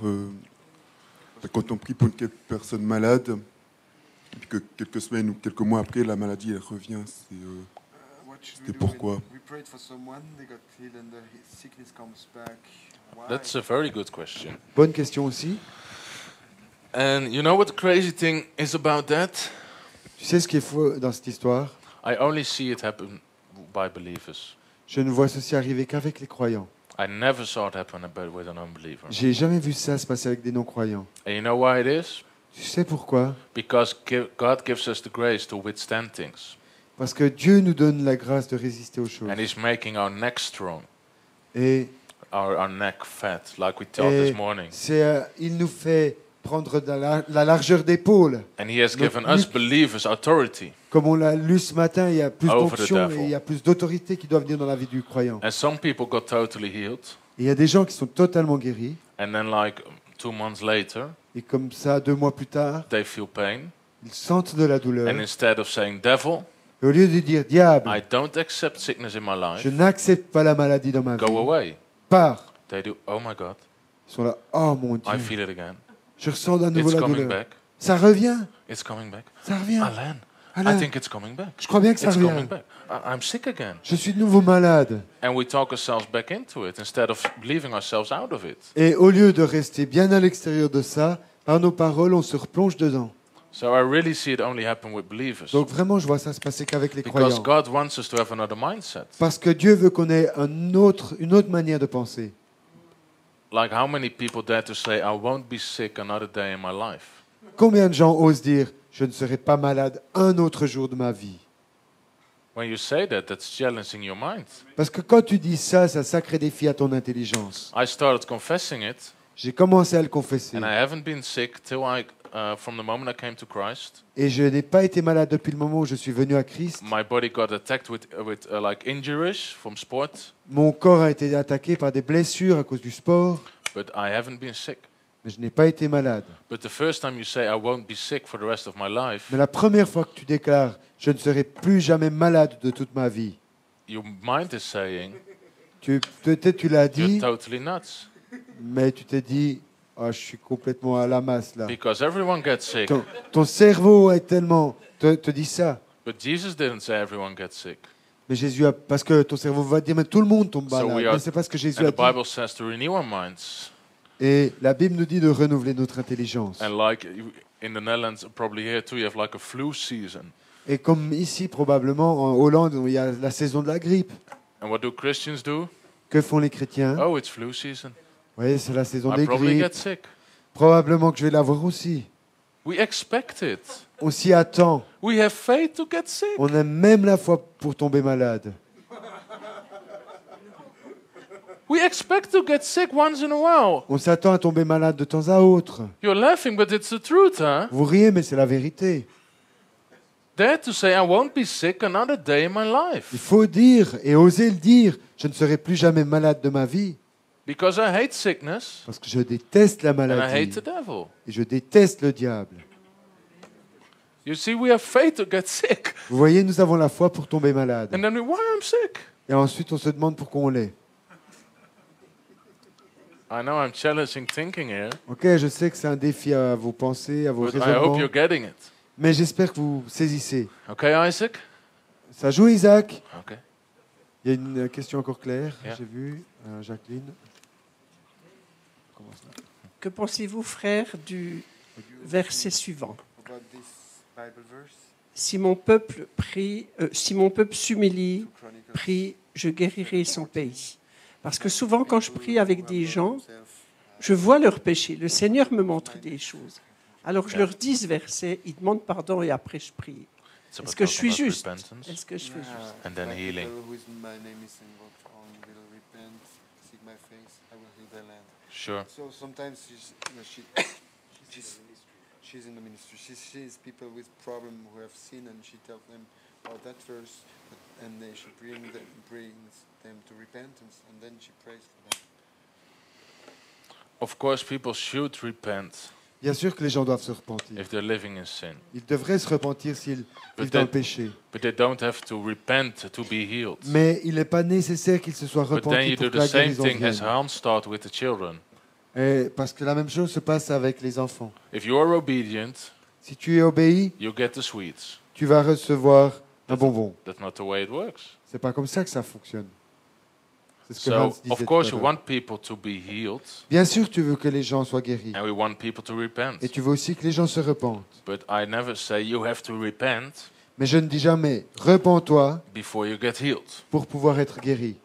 quand on prie pour une personne malade, et puis que quelques semaines ou quelques mois après, la maladie elle revient, c'était pourquoi? That's a very good question. Bonne question aussi. And you know what the crazy thing is about that? Tu sais ce qui est fou dans cette histoire? I only see it happen by believers. Je ne vois ceci arriver qu'avec les croyants. I never saw it happen with an unbeliever. J'ai jamais vu ça se passer avec des non-croyants. And you know why it is? Tu sais pourquoi? Because God gives us the grace to withstand things. Parce que Dieu nous donne la grâce de résister aux choses. And He's making our neck strong, Et, our neck fat, like we taught this morning. il nous fait prendre de la largeur d'épaule. And He has Notre given us believers authority. Comme on l'a lu ce matin, il y a plus Over the d'onction devil. et il y a plus d'autorité qui doit venir dans la vie du croyant. And some people got totally healed. Et il y a des gens qui sont totalement guéris. And then, like 2 months later, Et comme ça, 2 mois plus tard, they feel pain. ils sentent de la douleur. And instead of saying, devil, Et au lieu de dire, diable, I don't accept sickness in my life, je n'accepte pas la maladie dans ma vie, go away. pars. They do, oh my God, Ils sont là, oh mon I Dieu, feel it again. je ressens à nouveau It's la coming douleur. back. Ça revient, It's coming back. ça revient. Alan, Alain, I think it's coming back. je crois bien que ça It's coming revient. back. I'm sick again. Je suis de nouveau malade. And we talk ourselves back into it instead of leaving ourselves out of it. Et au lieu de rester bien à l'extérieur de ça, par nos paroles, on se replonge dedans. So I really see it only happen with believers. Donc vraiment, je vois ça se passer qu'avec les Because croyants. God wants us to have another mindset. Parce que Dieu veut qu'on ait une autre manière de penser. Like how many people dare to say, I won't be sick another day in my life? Combien de gens osent dire, je ne serai pas malade un autre jour de ma vie? When you say that, that's challenging your mind. Parce que quand tu dis ça, c'est un sacré défi à ton intelligence. I started confessing it, J'ai commencé à le confesser. and I haven't been sick till from the moment I came to Christ. Et je n'ai pas été malade depuis le moment où je suis venu à Christ. My body got attacked with like injuries from sport, Mon corps a été attaqué par des blessures à cause du sport, but I haven't been sick. mais je n'ai pas été malade. But the first time you say, I won't be sick for the rest of my life, Mais la première fois que tu déclares, je ne serai plus jamais malade de toute ma vie, your mind is saying, peut-être tu l'as you're dit, totally nuts. mais tu t'es dit, oh, je suis complètement à la masse là. Because everyone gets sick. Ton cerveau est tellement te dit ça. But Jesus didn't say everyone gets sick. Mais Jésus a, parce que ton cerveau va dire, mais tout le monde tombe So we malade. are, Mais c'est pas ce que Jésus and a the dit. Bible says to renew our minds. Et la Bible nous dit de renouveler notre intelligence. And like in the Netherlands, probably here too, you have like a flu season. Et comme ici, probablement, en Hollande, il y a la saison de la grippe. And what do Christians do? Que font les chrétiens? Oh, it's flu season. Oui, c'est la saison I des probably grippes. get sick. Probablement que je vais l'avoir aussi. We expect it. On s'y attend. We have faith to get sick. On a même la foi pour tomber malade. We expect to get sick once in a while. On s'attend à tomber malade de temps à autre. You're laughing, but it's the truth, huh? Vous riez, mais c'est la vérité. Dare to say, I won't be sick another day in my life. Il faut dire et oser le dire. Je ne serai plus jamais malade de ma vie. Because I hate sickness Parce que je déteste la and I maladie. hate the devil. Et je déteste le diable. You see, we have faith to get sick. Vous voyez, nous avons la foi pour tomber malade. And then why I'm sick? Et ensuite, on se demande pourquoi on l'est. I know I'm challenging thinking here, Ok, je sais que c'est un défi à vos pensées, à vos but I hope raisonnements. you're getting it. Mais j'espère que vous saisissez. Okay, Isaac? Ça joue, Isaac? Okay. Il y a une question encore claire, Yeah. j'ai vu. Jacqueline. Que pensez-vous, frère, du verset suivant? Si mon peuple s'humilie, prie, je guérirai son pays. Parce que souvent, quand je prie avec des gens, je vois leurs péchés. Le Seigneur me montre des choses. Alors je leur dis ce verset, ils demandent pardon et après je prie. Est-ce que je suis juste? Est-ce que je fais juste? And then healing. Sure. So sometimes she's in the ministry. She sees people with problem who have sinned, and she tells them about that verse, and she brings them to repentance, and then she prays for them. Of course, people should repent Bien sûr que les gens doivent se repentir. if they're living in sin. Ils devraient se repentir s'ils vivent dans le péché. But they don't have to repent to be healed. Mais il n'est pas nécessaire qu'ils se soient But then repentis you pour do que the la same guérison thing as vienne. Hans taught with the children. Parce que la même chose se passe avec les enfants. If you are obedient, Si tu es obéi, you get the sweets. tu vas recevoir un bonbon. That's not the way it works. C'est pas comme ça que ça fonctionne. C'est ce que Hans So, disait of tout course, à you l'heure. want people to be healed, Bien sûr, tu veux que les gens soient guéris. and we want people to repent. Et tu veux aussi que les gens se repentent. But I never say you have to repent Mais je ne dis jamais, repens-toi before you get healed. pour pouvoir être guéri.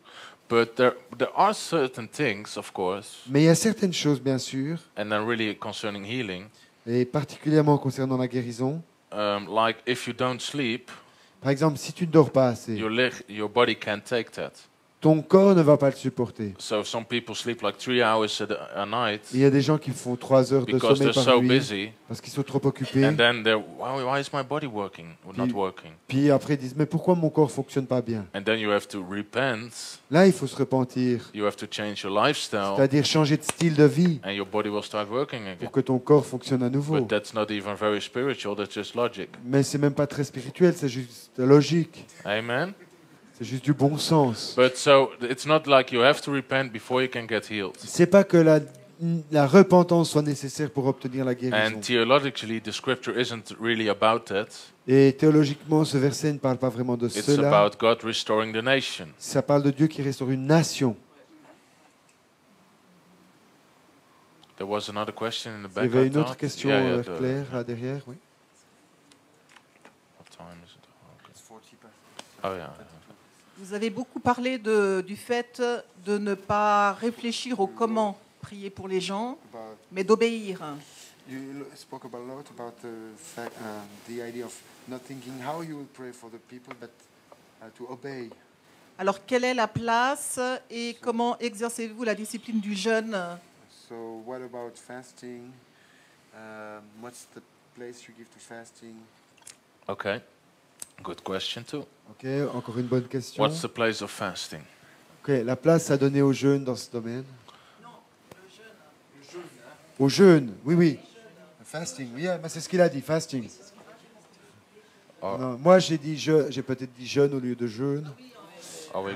But there are certain things, of course, Mais il y a certaines choses, bien sûr, and then really concerning healing, et particulièrement concernant la guérison. like if you don't sleep, Par exemple, si tu ne dors pas assez, your body can't take that. ton corps ne va pas le supporter. So some people sleep like 3 hours a night Il y a des gens qui font 3 heures de because sommeil they're par so nuit busy, parce qu'ils sont trop occupés. and then they're, why is my body working or not working? Puis après, ils disent, mais pourquoi mon corps fonctionne pas bien? And then you have to repent. Là, il faut se repentir, You have to change your lifestyle, c'est-à-dire changer de style de vie and your body will start working again. pour que ton corps fonctionne à nouveau. But that's not even very spiritual. That's just logic. Mais c'est même pas très spirituel, c'est juste logique. Amen. C'est juste du bon sens. But so it's not like you have to repent before you can get healed. C'est pas que la repentance soit nécessaire pour obtenir la guérison. And theologically, the scripture isn't really about that. Et théologiquement, ce verset ne parle pas vraiment de It's cela. about God restoring the nation. Ça parle de Dieu qui restaure une nation. There was another question in the Il back. y avait I une autre thought. question, Yeah, Claire, là derrière. Oui. What time is it? Okay. Oh yeah. Vous avez beaucoup parlé du fait de ne pas réfléchir au comment prier pour les gens, mais d'obéir. You spoke about a lot about the idea of not thinking how you will pray for the people, but to obey. Alors, quelle est la place et comment exercez-vous la discipline du jeûne? So, what about fasting? What's the place you give to fasting? Okay. Good question too. Ok, encore une bonne question. What's the place of fasting? Ok, la place à donner aux jeunes dans ce domaine. Aux jeunes, oui, oui. Fasting, oui, mais c'est ce qu'il a dit, fasting. Oh. Non, moi, j'ai peut-être dit jeûne au lieu de jeûne. Are we,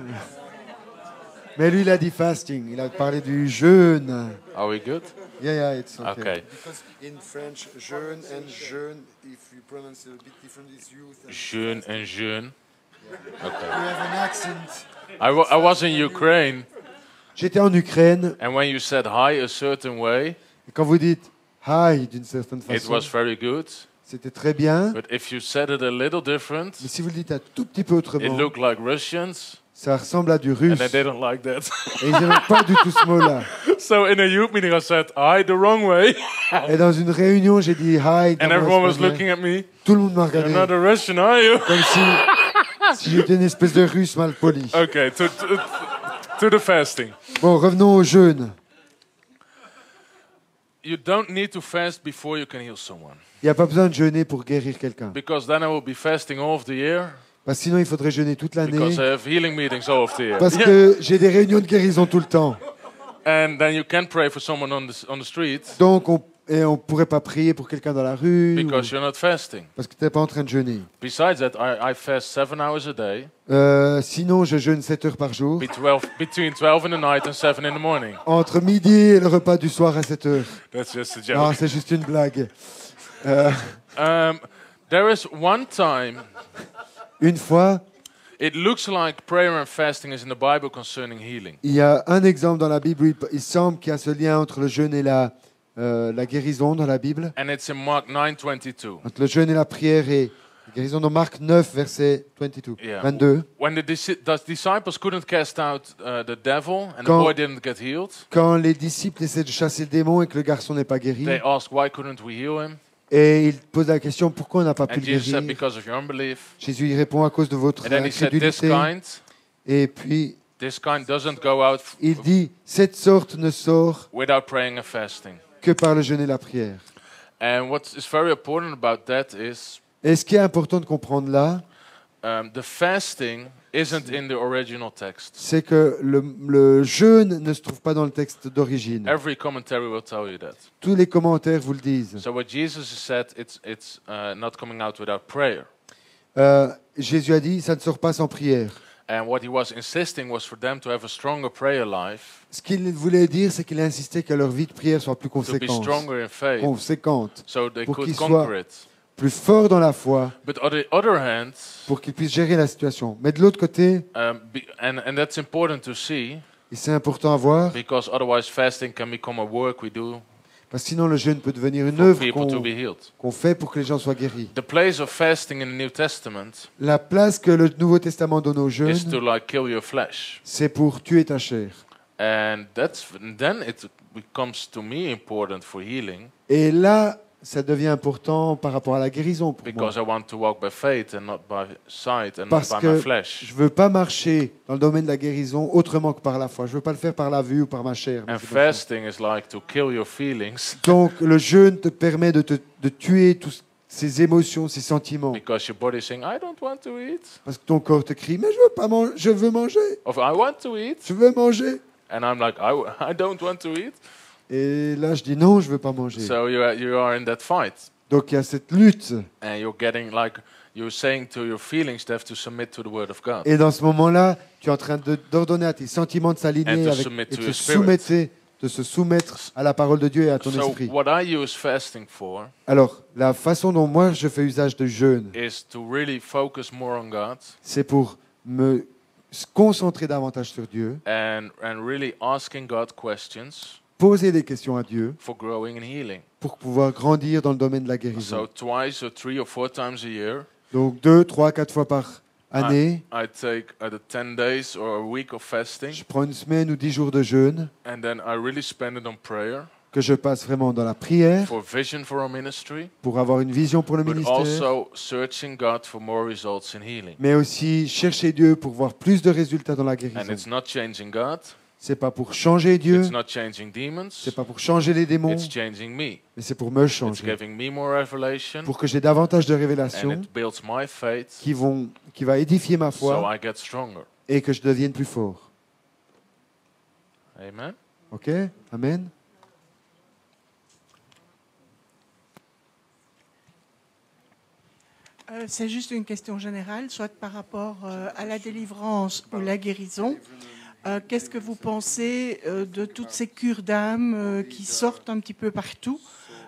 Mais lui, il a dit fasting. Il a parlé du jeûne. are we good? Yeah, it's okay. Okay. Because in French, jeûne and jeûne, if you pronounce it a bit different, it's youth. Jeûne and jeûne. You Okay. have an accent. I was in Ukraine, J'étais en Ukraine, and when you said hi a certain way, et quand vous dites hi d'une certaine it façon, was very good. c'était très bien. But if you said it a little different, Mais si vous le dites un tout petit peu it autrement, looked like Russians, ça ressemble à du and russe. they didn't like that. Et ils n'aiment pas du tout ce mot-là. So in a youth meeting, I said hi the wrong way, Et dans une réunion, j'ai dit hi. and dans everyone was l'espagnol. looking at me. Tout le monde m'a You're regardé not a Russian, are you? comme si j'étais une espèce de russe mal poli. Okay, to the fasting. Bon, revenons au jeûne. You don't need to fast before you can heal someone, Il n'y a pas besoin de jeûner pour guérir quelqu'un. because then I will be fasting all of the year, Parce que sinon, il faudrait jeûner toute l'année. because I have healing meetings all of the year. Parce que j'ai des réunions de guérison tout le temps. And then you can pray for someone on the street Donc, on ne pourrait pas prier pour quelqu'un dans la rue. because you're not fasting. Parce que tu n'es pas en train de jeûner. Besides that, I fast 7 hours a day, Sinon, je jeûne 7 heures par jour. between 12 in the night and 7 in the morning. Entre midi et le repas du soir à 7 heures. That's just a Non, joke. c'est juste une blague. There is one time Une fois, it looks like prayer and fasting is in the Bible concerning healing. il y a un exemple dans la Bible où il semble qu'il y a ce lien entre le jeûne et la guérison dans la Bible. And it's in Mark 9:22. Entre le jeûne et la prière et la guérison dans Marc 9, verset 22. Yeah. 22. When the disciples couldn't cast out the devil and the Quand- boy didn't get healed, Quand les disciples essaient de chasser le démon et que le garçon n'est pas guéri, they asked, why couldn't we heal him? et ils posent la question pourquoi on n'a pas pu And le Jesus said, guérir. because of your unbelief. Jésus y répond à cause de votre And then he said, this incrédulité. kind Et puis doesn't go out il dit cette sorte ne sort without praying and fasting. que par le jeûne et la prière. And what is very important about that is Et ce qui est important de comprendre là, the fasting isn't in the original text. c'est que le jeûne ne se trouve pas dans le texte d'origine. Every commentary will tell you that. Tous les commentaires vous le disent. So what Jesus said, it's not coming out without prayer. Jésus a dit ça ne sort pas sans prière. And what he was insisting was for them to have a stronger prayer life, Ce qu'il voulait dire, c'est qu'il insistait que leur vie de prière soit plus to be stronger in faith, conséquente, so they pour could qu'ils conquer soient it. plus forts dans la foi, But on the other hand, pour qu'ils puissent gérer la situation. Mais de l'autre côté, and that's important to see, Et c'est important à voir, because otherwise fasting can become a work we do parce que sinon le jeûne peut devenir une for œuvre people to qu'on be healed. qu'on fait pour que les gens soient guéris. The place of fasting in the New Testament La place que le Nouveau Testament donne au is jeûne, to like kill your flesh. c'est pour tuer ta chair. And then it becomes to me important for healing Et là, ça devient important par rapport à la guérison pour moi. because I want to walk by faith and not by sight and Parce not by my que flesh. je ne veux pas marcher dans le domaine de la guérison autrement que par la foi. Je ne veux pas le faire par la vue ou par ma chair. mais And je veux le faire. fasting is like to kill your feelings Donc le jeûne te permet de tuer toutes ces émotions, ces sentiments. because your body is saying, I don't want to eat. Parce que ton corps te crie, mais je veux pas manger, je veux manger, Or I want to eat. je veux manger. And I'm like, I don't want to eat. Et là, je dis non, je veux pas manger. So you are in that fight. Donc il y a cette lutte. And you're getting like, you're saying to your feelings they have to submit to the word of God. Et dans ce moment-là, tu es en train d'ordonner à tes sentiments de And s'aligner to avec submit et to de your de se soumettre à la parole de Dieu et à ton So esprit. what I use fasting for Alors, la façon dont moi je fais usage de jeûne, is to really focus more on God c'est pour me concentrer davantage sur Dieu, and really asking God questions poser des questions à Dieu for growing and healing. pour pouvoir grandir dans le domaine de la guérison. So twice or 3 or 4 times a year, Donc 2, 3, 4 fois par année, I take either 10 days or a week of fasting, je prends une semaine ou 10 jours de jeûne and then I really spend it on prayer que je passe vraiment dans la prière for vision for our ministry, pour avoir une vision pour le but ministère, also searching God for more results in healing. mais aussi chercher Dieu pour voir plus de résultats dans la And guérison. it's not changing God, C'est pas pour changer Dieu, it's not changing demons, c'est pas pour changer les démons, it's changing me. mais c'est pour me It's changer, giving me more revelation, pour que j'ai davantage de and révélations it builds my faith, qui va édifier ma so foi I get stronger. et que je devienne plus fort. Amen. Ok? Amen. C'est juste une question générale, soit par rapport à la délivrance ou la guérison. Qu'est-ce que vous pensez de toutes ces cures d'âme qui sortent un petit peu partout,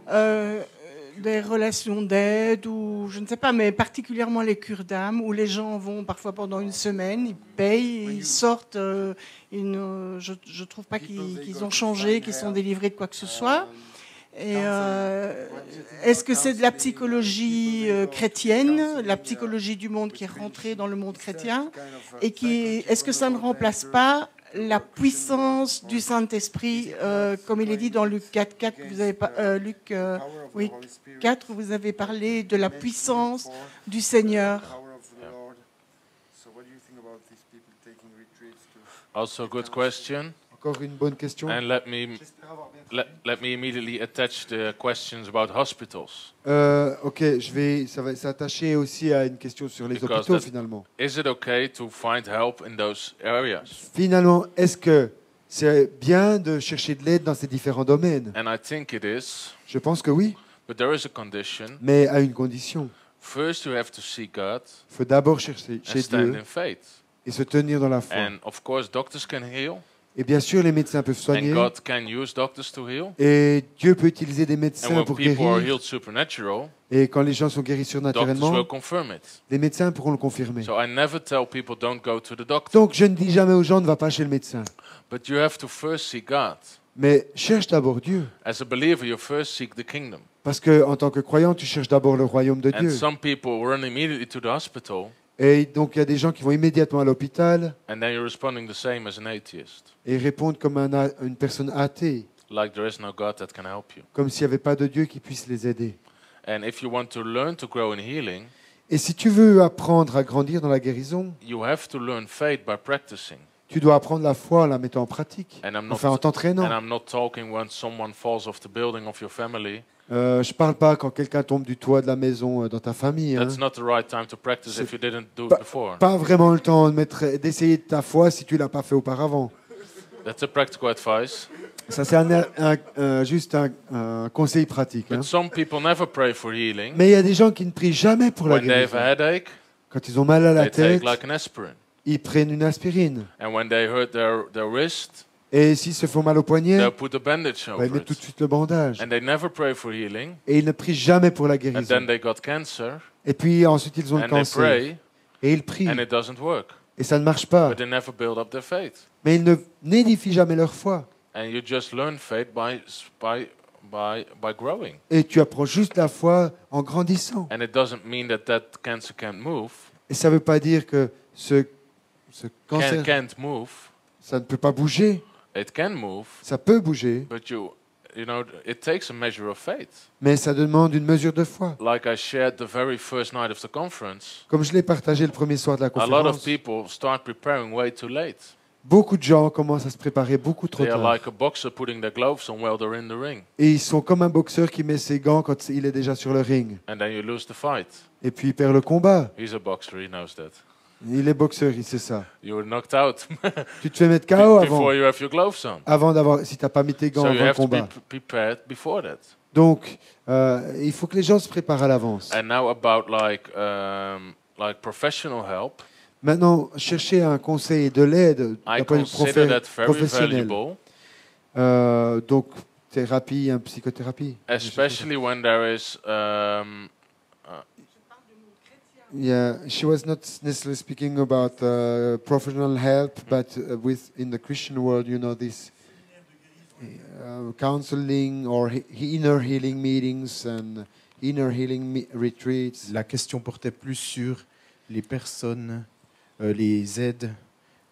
des relations d'aide ou je ne sais pas, mais particulièrement les cures d'âme où les gens vont parfois pendant une semaine, ils payent, ils sortent, je ne trouve pas qu'ils ont changé, qu'ils sont délivrés de quoi que ce soit. Et est-ce que c'est de la psychologie chrétienne, la psychologie du monde qui est rentrée dans le monde chrétien, et est-ce que ça ne remplace pas la puissance du Saint-Esprit, comme il est dit dans Luc 4, vous avez Luc 4, vous avez parlé de la puissance du Seigneur. Also, good question. Encore une bonne question. And let me immediately attach the questions about hospitals. Ok, ça va s'attacher aussi à une question sur les Because hôpitaux that- finalement. Is it okay to find help in those areas? Finalement, est-ce que c'est bien de chercher de l'aide dans ces différents domaines? And I think it is, Je pense que oui, but there is a condition. mais à une condition. First, you have to seek God Il faut d'abord chercher and chez stand Dieu in faith. et se tenir dans la foi. And of course, doctors can heal, Et bien sûr, les médecins peuvent and soigner. God can use doctors to heal. Et Dieu peut utiliser des And médecins when pour people are guérir. healed supernatural, Et quand les gens sont guéris doctors surnaturellement, will confirm it. les médecins pourront le confirmer. So I never tell people don't go to the doctor, Donc je ne dis jamais aux gens ne va pas chez le médecin. but you have to first seek God. Mais cherche d'abord Dieu. As a believer, you first seek the kingdom. Parce que en tant que croyant, tu cherches d'abord le royaume de And Dieu. some people run immediately to the hospital, Et donc il y a des gens qui vont immédiatement à l'hôpital and then you're responding the same as an atheist, et répondent comme une personne athée, like there is no God that can help you. comme s'il n'y avait pas de Dieu qui puisse les aider. And if you want to learn to grow in healing, Et si tu veux apprendre à grandir dans la guérison, you have to learn faith by practicing. tu dois apprendre la foi en la mettant en pratique, And I'm enfin en not, t'entraînant. and I'm not talking when someone falls off the building of your family. Je parle pas quand quelqu'un tombe du toit de la maison dans ta famille. hein. That's not the right time to practice if you didn't do it Pas, before. pas vraiment le temps d'essayer de ta foi si tu l'as pas fait auparavant. That's a practical advice. Ça c'est juste un conseil pratique. hein. But some people never pray for healing. Mais il y a des gens qui ne prient jamais pour la When they have guérison. a headache, Quand ils ont mal à la they take tête, like an aspirin. ils prennent une aspirine. And when they hurt their wrist, Et s'ils se font mal au poignet, they'll put a bandage ils over mettent tout de it. suite le bandage. And they never pray for healing. Et ils ne prient jamais pour la And guérison. then they got cancer, Et puis ensuite ils ont le and they cancer. pray, Et ils prient. and it doesn't work. Et ça ne marche pas. but they never build up their faith. Mais ils n'édifient jamais leur foi. And you just learn faith by growing. Et tu apprends juste la foi en grandissant. And it doesn't mean that cancer can't move. Et ça ne veut pas dire que ce cancer, Can't move. ça ne peut pas bouger. It can move, Ça peut bouger, but you know, it takes a measure of faith. mais ça demande une mesure de foi. Like I shared the very first night of the conference, Comme je l'ai partagé le premier soir de la a lot of conférence, people start preparing way too late. beaucoup de gens commencent à se préparer beaucoup trop They are tard. like a boxer putting their gloves on while they're in the ring, Et ils sont comme un boxeur qui met ses gants quand il est déjà sur le ring. and then you lose the fight. Et puis il perd le combat. He's a boxer, he knows that. Il est boxeur, il sait ça. You were knocked out Tu te fais mettre KO avant, before you have your gloves on. avant d'avoir, si tu n'as pas mis tes gants So you avant le have to be combat. prepared before that. Donc, il faut que les gens se préparent à l'avance. And now about like professional help, Maintenant, chercher un conseil et de l'aide I d'un point de vue consider that very professionnel. valuable, Donc, thérapie, psychothérapie. especially when there is Yeah, she was not necessarily speaking about professional help, but in the Christian world, you know, this counseling or inner healing meetings and inner healing retreats. La question portait plus sur les personnes, les aides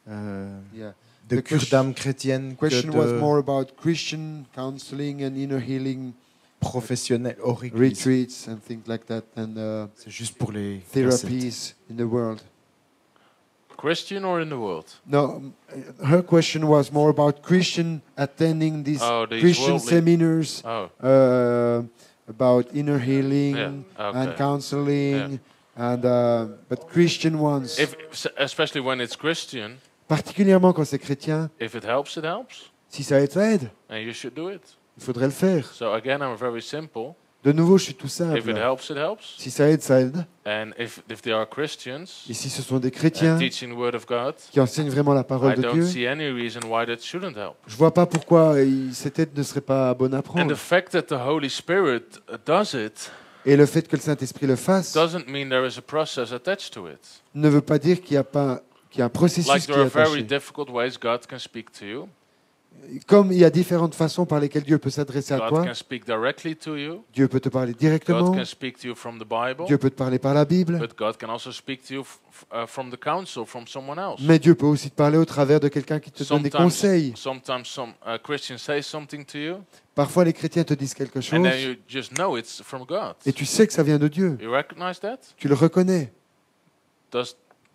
Yeah. de The cure d'âme chrétienne que question was de more about Christian counseling and inner healing professionnels hors église. retreats and things like that, and C'est juste pour les therapies in the world. Christian or in the world? No, her question was more about Christian attending these These Christian worldly- seminars Oh, about inner healing Yeah, and okay. counseling, and but Christian ones, especially when it's Christian, particulièrement quand c'est chrétien, if it helps, it helps, si ça aide, ça aide. and you should do it. Il faudrait le faire. So again, I'm very simple. De nouveau, je suis tout If simple. it helps, it helps. Si ça aide, ça aide. And if they are Christians Et si ce sont des and chrétiens teaching the word of God, qui enseignent vraiment la parole I de don't Dieu, see any reason why that shouldn't help. je vois pas pourquoi cette aide ne serait pas bonne à And prendre. the fact that the Holy Spirit does it Et le fait que le Saint-Esprit le fasse doesn't mean there is a process attached to it. ne veut pas dire qu'il y a un processus Like qui there est are very attaché. difficult ways God can speak to you. Comme il y a différentes façons par lesquelles Dieu peut s'adresser à God toi, can speak directly to you. Dieu peut te parler God directement, can speak to you from the Bible. Dieu peut te parler par la Bible, But God can also speak to you from the council, from someone else. mais Dieu peut aussi te parler au travers de quelqu'un qui te donne des conseils. Sometimes some Christians say something to you, Parfois, les chrétiens te disent quelque and chose then you just know it's from God. et tu sais que ça vient de Dieu. You recognize that? Tu le reconnais.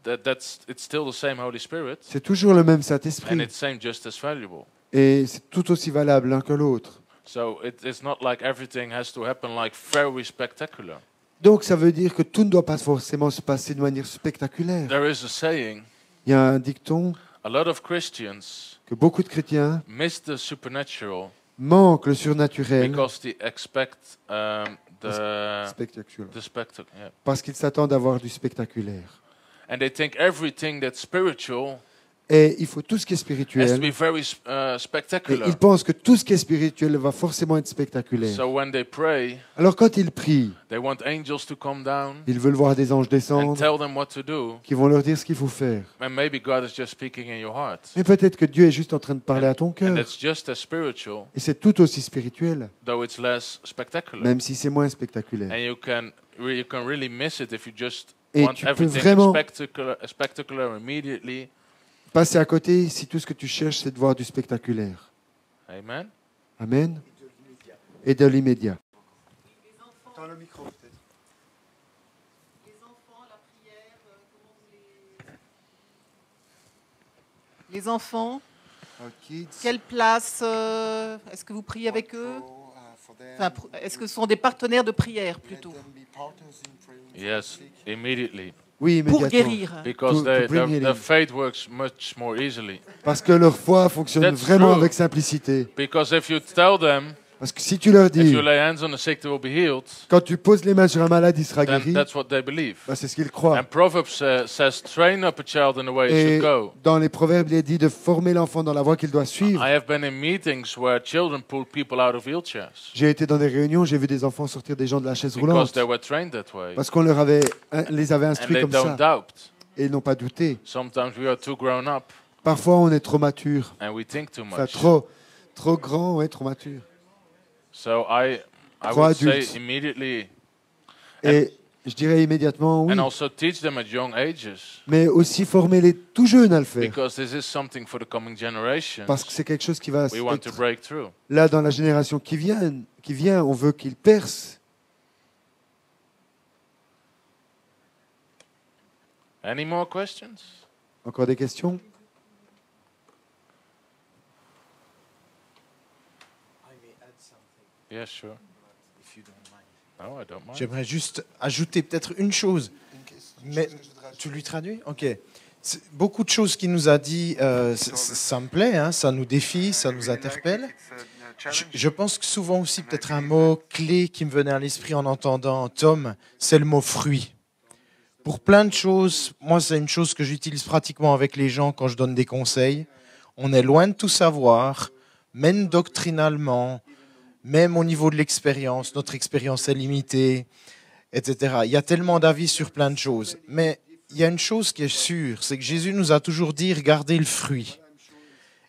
It's still the same Holy Spirit, C'est toujours le même and Saint-Esprit it's same just as valuable. et c'est tout aussi valable l'un que l'autre. So it's not like everything has to happen like very spectacular. Donc, ça veut dire que tout ne doit pas forcément se passer de manière spectaculaire. There is a saying, Il y a un dicton a lot of Christians que beaucoup de chrétiens miss the supernatural manquent le surnaturel because they expect the spectaculaire, spectacle. Yeah. parce qu'ils s'attendent à voir du spectaculaire. And they think everything that's spiritual Et il faut tout ce qui est has to spirituel. be very Et spectacular. ils pensent que tout ce qui est spirituel va forcément être spectaculaire. So when they pray, Alors quand ils prient, they want angels to come down ils veulent voir des anges and descendre tell them what to do. qui vont leur dire ce qu'il faut faire. And maybe God is just speaking in your heart. Mais peut-être que Dieu est juste en train de parler à ton And cœur. it's just as spiritual, Et c'est tout aussi spirituel, though it's less spectacular. même si c'est moins spectaculaire. And you can really miss it if you just Et want tu peux everything vraiment spectacular immediately. passer à côté si tout ce que tu cherches, c'est de voir du spectaculaire. Amen. Amen. Et de l'immédiat. Les enfants, quelle place est-ce que vous priez avec eux? Enfin, est-ce que ce sont des partenaires de prière plutôt? Yes, immediately. Oui, Pour immédiatement. guérir. Because To bring their healing. faith works much more easily. Parce que leur foi fonctionne That's vraiment true. avec simplicité. Because if you tell them, Parce que si tu leur if dis, you lay hands on the sick, they will be healed, quand tu poses les mains sur un malade, il sera then guéri, that's what they believe. bah, c'est ce qu'ils croient. And Proverbs says, train up a child in the way it Et should go. dans les proverbes, il est dit de former l'enfant dans la voie qu'il doit suivre. I have been in meetings where children pull people out of wheelchairs J'ai été dans des réunions, j'ai vu des enfants sortir des gens de la chaise because roulante. they were trained that way. Parce qu'on les avait And instruits they comme don't ça. doubt. et n'ont pas douté. Sometimes we are too grown up Parfois, on est trop mature. and we think too Enfin, much. trop grand, ouais, trop mature. So I Trop would say adulte. immediately, Et je dirais immédiatement oui. and also teach them at young ages, Mais aussi former les tout jeunes à le faire. because this is something for the coming generations. Parce que c'est quelque chose qui va We want to être break through. là dans la génération qui vient, on veut qu'ils percent. Any more questions? Encore des questions? Yeah, sure. No, I don't mind. J'aimerais juste ajouter peut-être une chose. Mais tu lui traduis? Ok. Beaucoup de choses qu'il nous a dit, ça me plaît, hein, ça nous défie, ça nous interpelle. Je pense que souvent aussi peut-être un mot clé qui me venait à l'esprit en entendant Tom, c'est le mot fruit. Pour plein de choses, moi c'est une chose que j'utilise pratiquement avec les gens quand je donne des conseils. On est loin de tout savoir, même doctrinalement, même au niveau de l'expérience, notre expérience est limitée, etc. Il y a tellement d'avis sur plein de choses. Mais il y a une chose qui est sûre, c'est que Jésus nous a toujours dit, regardez le fruit.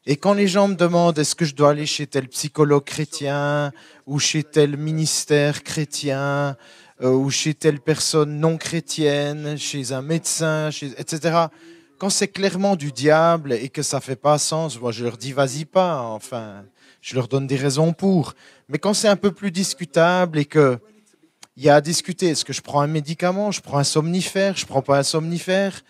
Et quand les gens me demandent, est-ce que je dois aller chez tel psychologue chrétien, ou chez tel ministère chrétien, ou chez telle personne non chrétienne, chez un médecin, etc. Quand c'est clairement du diable et que ça ne fait pas sens, moi je leur dis, vas-y pas, enfin, je leur donne des raisons pour. Mais quand c'est un peu plus discutable et que il y a à discuter, est-ce que je prends un médicament, je prends un somnifère, je prends pas un somnifère,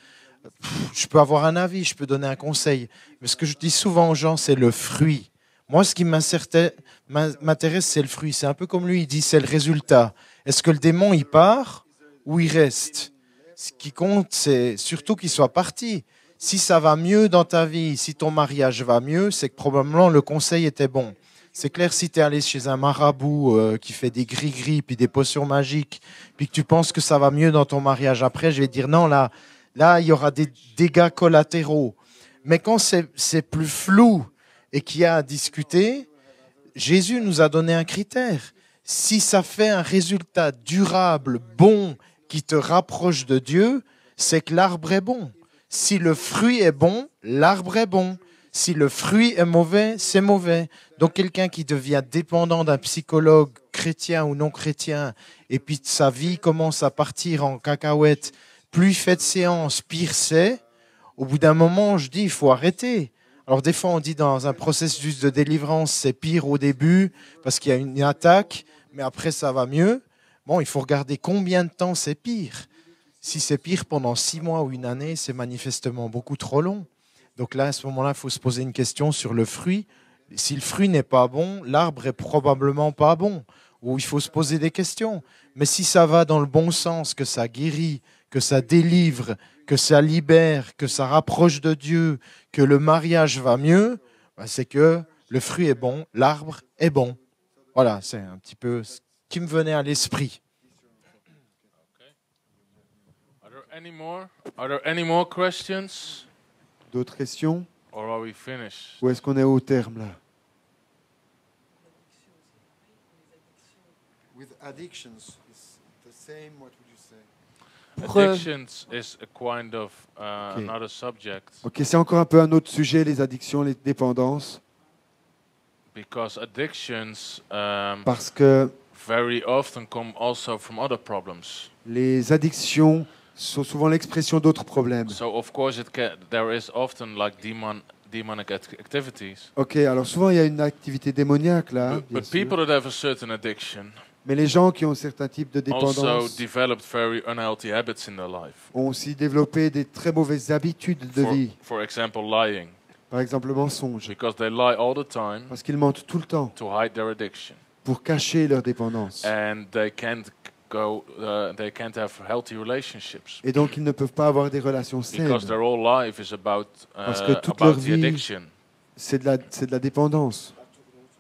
je peux avoir un avis, je peux donner un conseil. Mais ce que je dis souvent aux gens, c'est le fruit. Moi, ce qui m'intéresse, c'est le fruit. C'est un peu comme lui, il dit, c'est le résultat. Est-ce que le démon, il part ou il reste? Ce qui compte, c'est surtout qu'il soit parti. Si ça va mieux dans ta vie, si ton mariage va mieux, c'est que probablement le conseil était bon. C'est clair, si tu es allé chez un marabout qui fait des gris-gris puis des potions magiques, puis que tu penses que ça va mieux dans ton mariage après, je vais te dire non, là, il y aura des dégâts collatéraux. Mais quand c'est plus flou et qu'il y a à discuter, Jésus nous a donné un critère. Si ça fait un résultat durable, bon, qui te rapproche de Dieu, c'est que l'arbre est bon. Si le fruit est bon, l'arbre est bon. Si le fruit est mauvais, c'est mauvais. Donc quelqu'un qui devient dépendant d'un psychologue chrétien ou non chrétien, et puis sa vie commence à partir en cacahuète, plus il fait de séances, pire c'est. Au bout d'un moment, je dis, il faut arrêter. Alors des fois, on dit dans un processus de délivrance, c'est pire au début parce qu'il y a une attaque, mais après ça va mieux. Bon, il faut regarder combien de temps c'est pire. Si c'est pire pendant 6 mois ou une année, c'est manifestement beaucoup trop long. Donc là, à ce moment-là, il faut se poser une question sur le fruit. Si le fruit n'est pas bon, l'arbre est probablement pas bon. Ou il faut se poser des questions. Mais si ça va dans le bon sens, que ça guérit, que ça délivre, que ça libère, que ça rapproche de Dieu, que le mariage va mieux, ben c'est que le fruit est bon, l'arbre est bon. Voilà, c'est un petit peu ce qui me venait à l'esprit. Are there any more questions? D'autres questions? Or are we finished? Ou est-ce qu'on est au terme là? With addictions, it's the same. What would you say? Addictions is a kind of Ok. another subject Ok, c'est encore un peu un autre sujet, les addictions, les dépendances. because addictions Parce que very often come also from other problems. les addictions sont souvent l'expression d'autres problèmes. So of course there is often like demonic activities. Ok, alors souvent il y a une activité démoniaque là, bien But sûr. people that have a certain addiction Mais les gens qui ont certains types de also dépendance developed very unhealthy habits in their life. ont aussi développé des très mauvaises habitudes de vie. For example, lying. Par exemple, le mensonge. Because they lie all the time Parce qu'ils mentent tout le temps to hide their addiction. pour cacher leur dépendance. And they can't have healthy relationships. Et donc ils ne peuvent pas avoir des relations saines. Because their whole life is Parce que toute leur about the vie, addiction. c'est de la dépendance.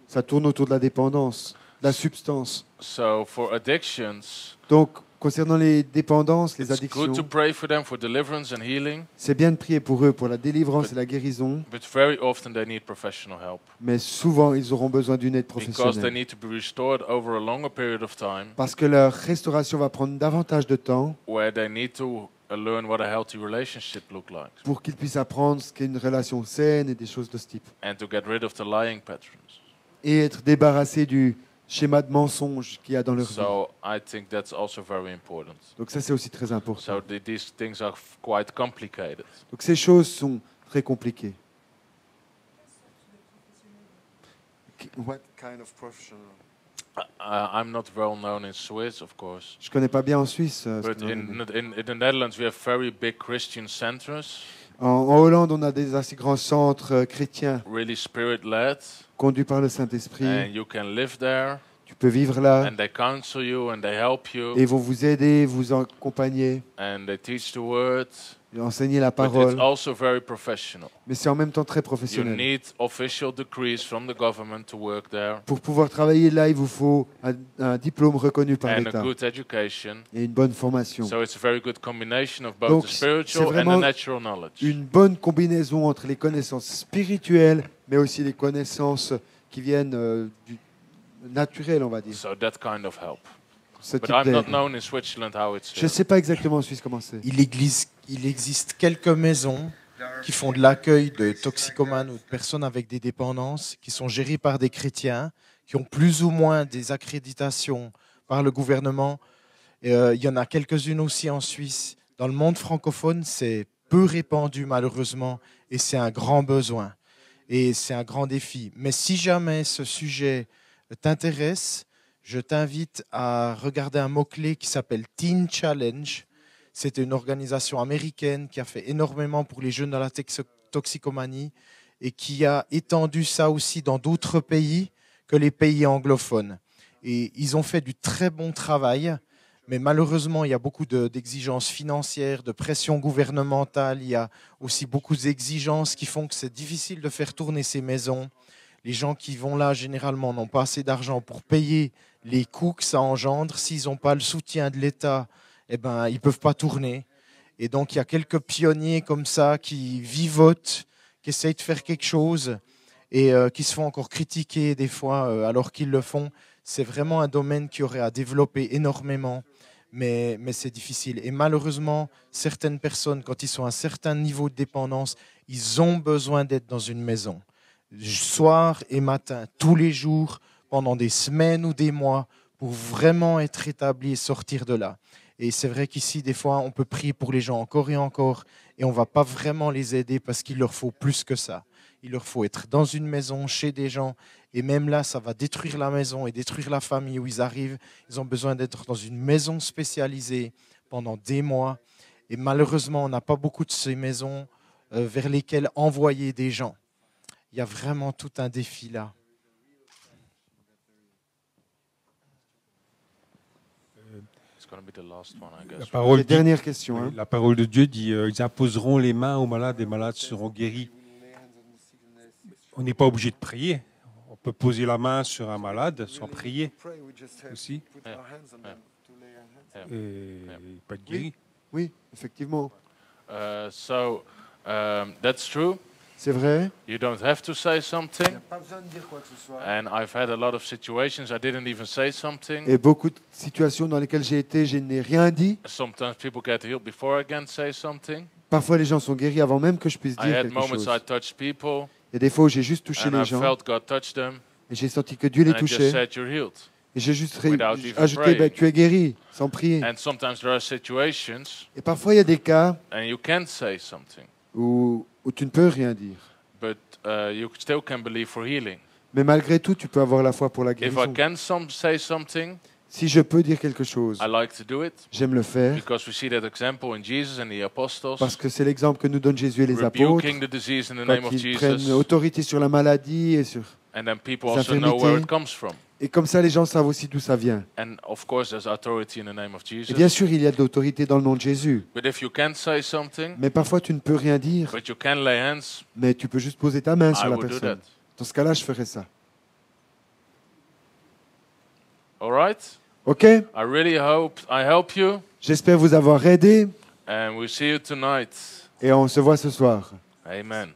Ça tourne autour de la dépendance, de la substance. So for addictions, Donc, concernant les dépendances, les it's addictions, good to pray for them for deliverance and healing, c'est bien de prier pour eux, pour la délivrance et la guérison, but very often they need professional help. mais souvent ils auront besoin d'une aide Because they professionnelle. need to be restored over a longer period of time, Parce que leur restauration va prendre davantage de temps, where they need to learn what a healthy relationship look like, pour qu'ils puissent apprendre ce qu'est une relation saine et des choses de ce type. and to get rid of the lying patterns. Et être débarrassés du schéma de mensonge qu'il y a dans leur vie. So I think that's also very important. Donc ça, c'est aussi très important. So these things are quite complicated. Donc ces choses sont très compliquées. What kind of professional? I'm not well known in Swiss, of course. Je connais pas bien en Suisse. But in the Netherlands, we have very big Christian centers, En Hollande, on a des assez grands centres chrétiens really spirit-led, conduits par le Saint-Esprit. and you can live there, Tu peux vivre là and they counsel you, and they help et you, ils vont vous aider, vous accompagner, and they teach the word. et enseigner la But it's parole. also very professional. Mais c'est en même temps très You professionnel. need official decrees from the government to work there, Pour pouvoir travailler là, il vous faut un diplôme reconnu par and a l'État good education. et une bonne formation. So it's a very good combination of both Donc the c'est spiritual and the vraiment natural knowledge. une bonne combinaison entre les connaissances spirituelles, mais aussi les connaissances qui viennent du naturel, on va dire. So that kind of help. Ce But type I'm not d'aide. known in Switzerland how it's Je ne here. sais pas exactement en Suisse comment c'est. Il existe quelques maisons qui font de l'accueil de toxicomanes ou de personnes avec des dépendances, qui sont gérées par des chrétiens, qui ont plus ou moins des accréditations par le gouvernement. Il y en a quelques-unes aussi en Suisse. Dans le monde francophone, c'est peu répandu malheureusement et c'est un grand besoin et c'est un grand défi. Mais si jamais ce sujet t'intéresse, je t'invite à regarder un mot-clé qui s'appelle Teen Challenge. C'est une organisation américaine qui a fait énormément pour les jeunes dans la toxicomanie et qui a étendu ça aussi dans d'autres pays que les pays anglophones. Et ils ont fait du très bon travail, mais malheureusement, il y a beaucoup d'exigences financières, de pression gouvernementale. Il y a aussi beaucoup d'exigences qui font que c'est difficile de faire tourner ces maisons. Les gens qui vont là, généralement, n'ont pas assez d'argent pour payer les coûts que ça engendre. S'ils n'ont pas le soutien de l'État, eh ben, ils ne peuvent pas tourner. Et donc, il y a quelques pionniers comme ça qui vivotent, qui essayent de faire quelque chose et qui se font encore critiquer des fois alors qu'ils le font. C'est vraiment un domaine qui aurait à développer énormément, mais c'est difficile. Et malheureusement, certaines personnes, quand ils sont à un certain niveau de dépendance, ils ont besoin d'être dans une maison. Soir et matin, tous les jours, pendant des semaines ou des mois, pour vraiment être établis et sortir de là. Et c'est vrai qu'ici, des fois, on peut prier pour les gens encore et encore, et on ne va pas vraiment les aider parce qu'il leur faut plus que ça. Il leur faut être dans une maison, chez des gens, et même là, ça va détruire la maison et détruire la famille où ils arrivent. Ils ont besoin d'être dans une maison spécialisée pendant des mois. Et malheureusement, on n'a pas beaucoup de ces maisons vers lesquelles envoyer des gens. Il y a vraiment tout un défi là. Les dernières questions. Hein. La parole de Dieu dit ils imposeront les mains aux malades, les malades seront guéris. On n'est pas obligé de prier. On peut poser la main sur un malade sans prier aussi. Et pas être guéri. Oui, effectivement. That's true. C'est vrai. You don't have to say something. Il n'y a pas besoin de dire quoi que ce soit. And I've had a lot of situations I didn't even say something. Et beaucoup de situations dans lesquelles j'ai été, je n'ai rien dit. Sometimes people get healed before I can say something. Parfois, les gens sont guéris avant même que je puisse I dire had quelque moments chose. I touched people. Il y a des fois où j'ai juste touché And les I gens felt God touch them. et j'ai senti que Dieu les And I just touchait. said, "You're healed." Et j'ai juste Without even ajouté, praying. tu es guéri, sans prier. And sometimes there are situations Et parfois, il y a des cas and you can't say something, où tu ne peux rien dire. but you still can believe for healing. Mais malgré tout, tu peux avoir la foi pour la If I guérison. can say something, Si je peux dire quelque chose, I like to do it j'aime le faire because we see that example in Jesus and the apostles, parce que c'est l'exemple que nous donne Jésus et les apôtres. rebuking the disease in the name Quand of ils prennent Jesus, autorité sur la maladie et sur and then people les also know where infirmités. it comes from. Et comme ça, les gens savent aussi d'où ça vient. And of course, there's authority in the name of Et bien Jesus. sûr, il y a de l'autorité dans le nom de Jésus. But if you can't say something, Mais parfois, tu ne peux rien dire, but you can lay hands, mais tu peux juste poser ta main I sur la would do personne. that. Dans ce cas-là, je ferai ça. All right? OK? I really hope I help you, J'espère vous avoir aidé and we'll see you tonight. et on se voit ce soir. Amen.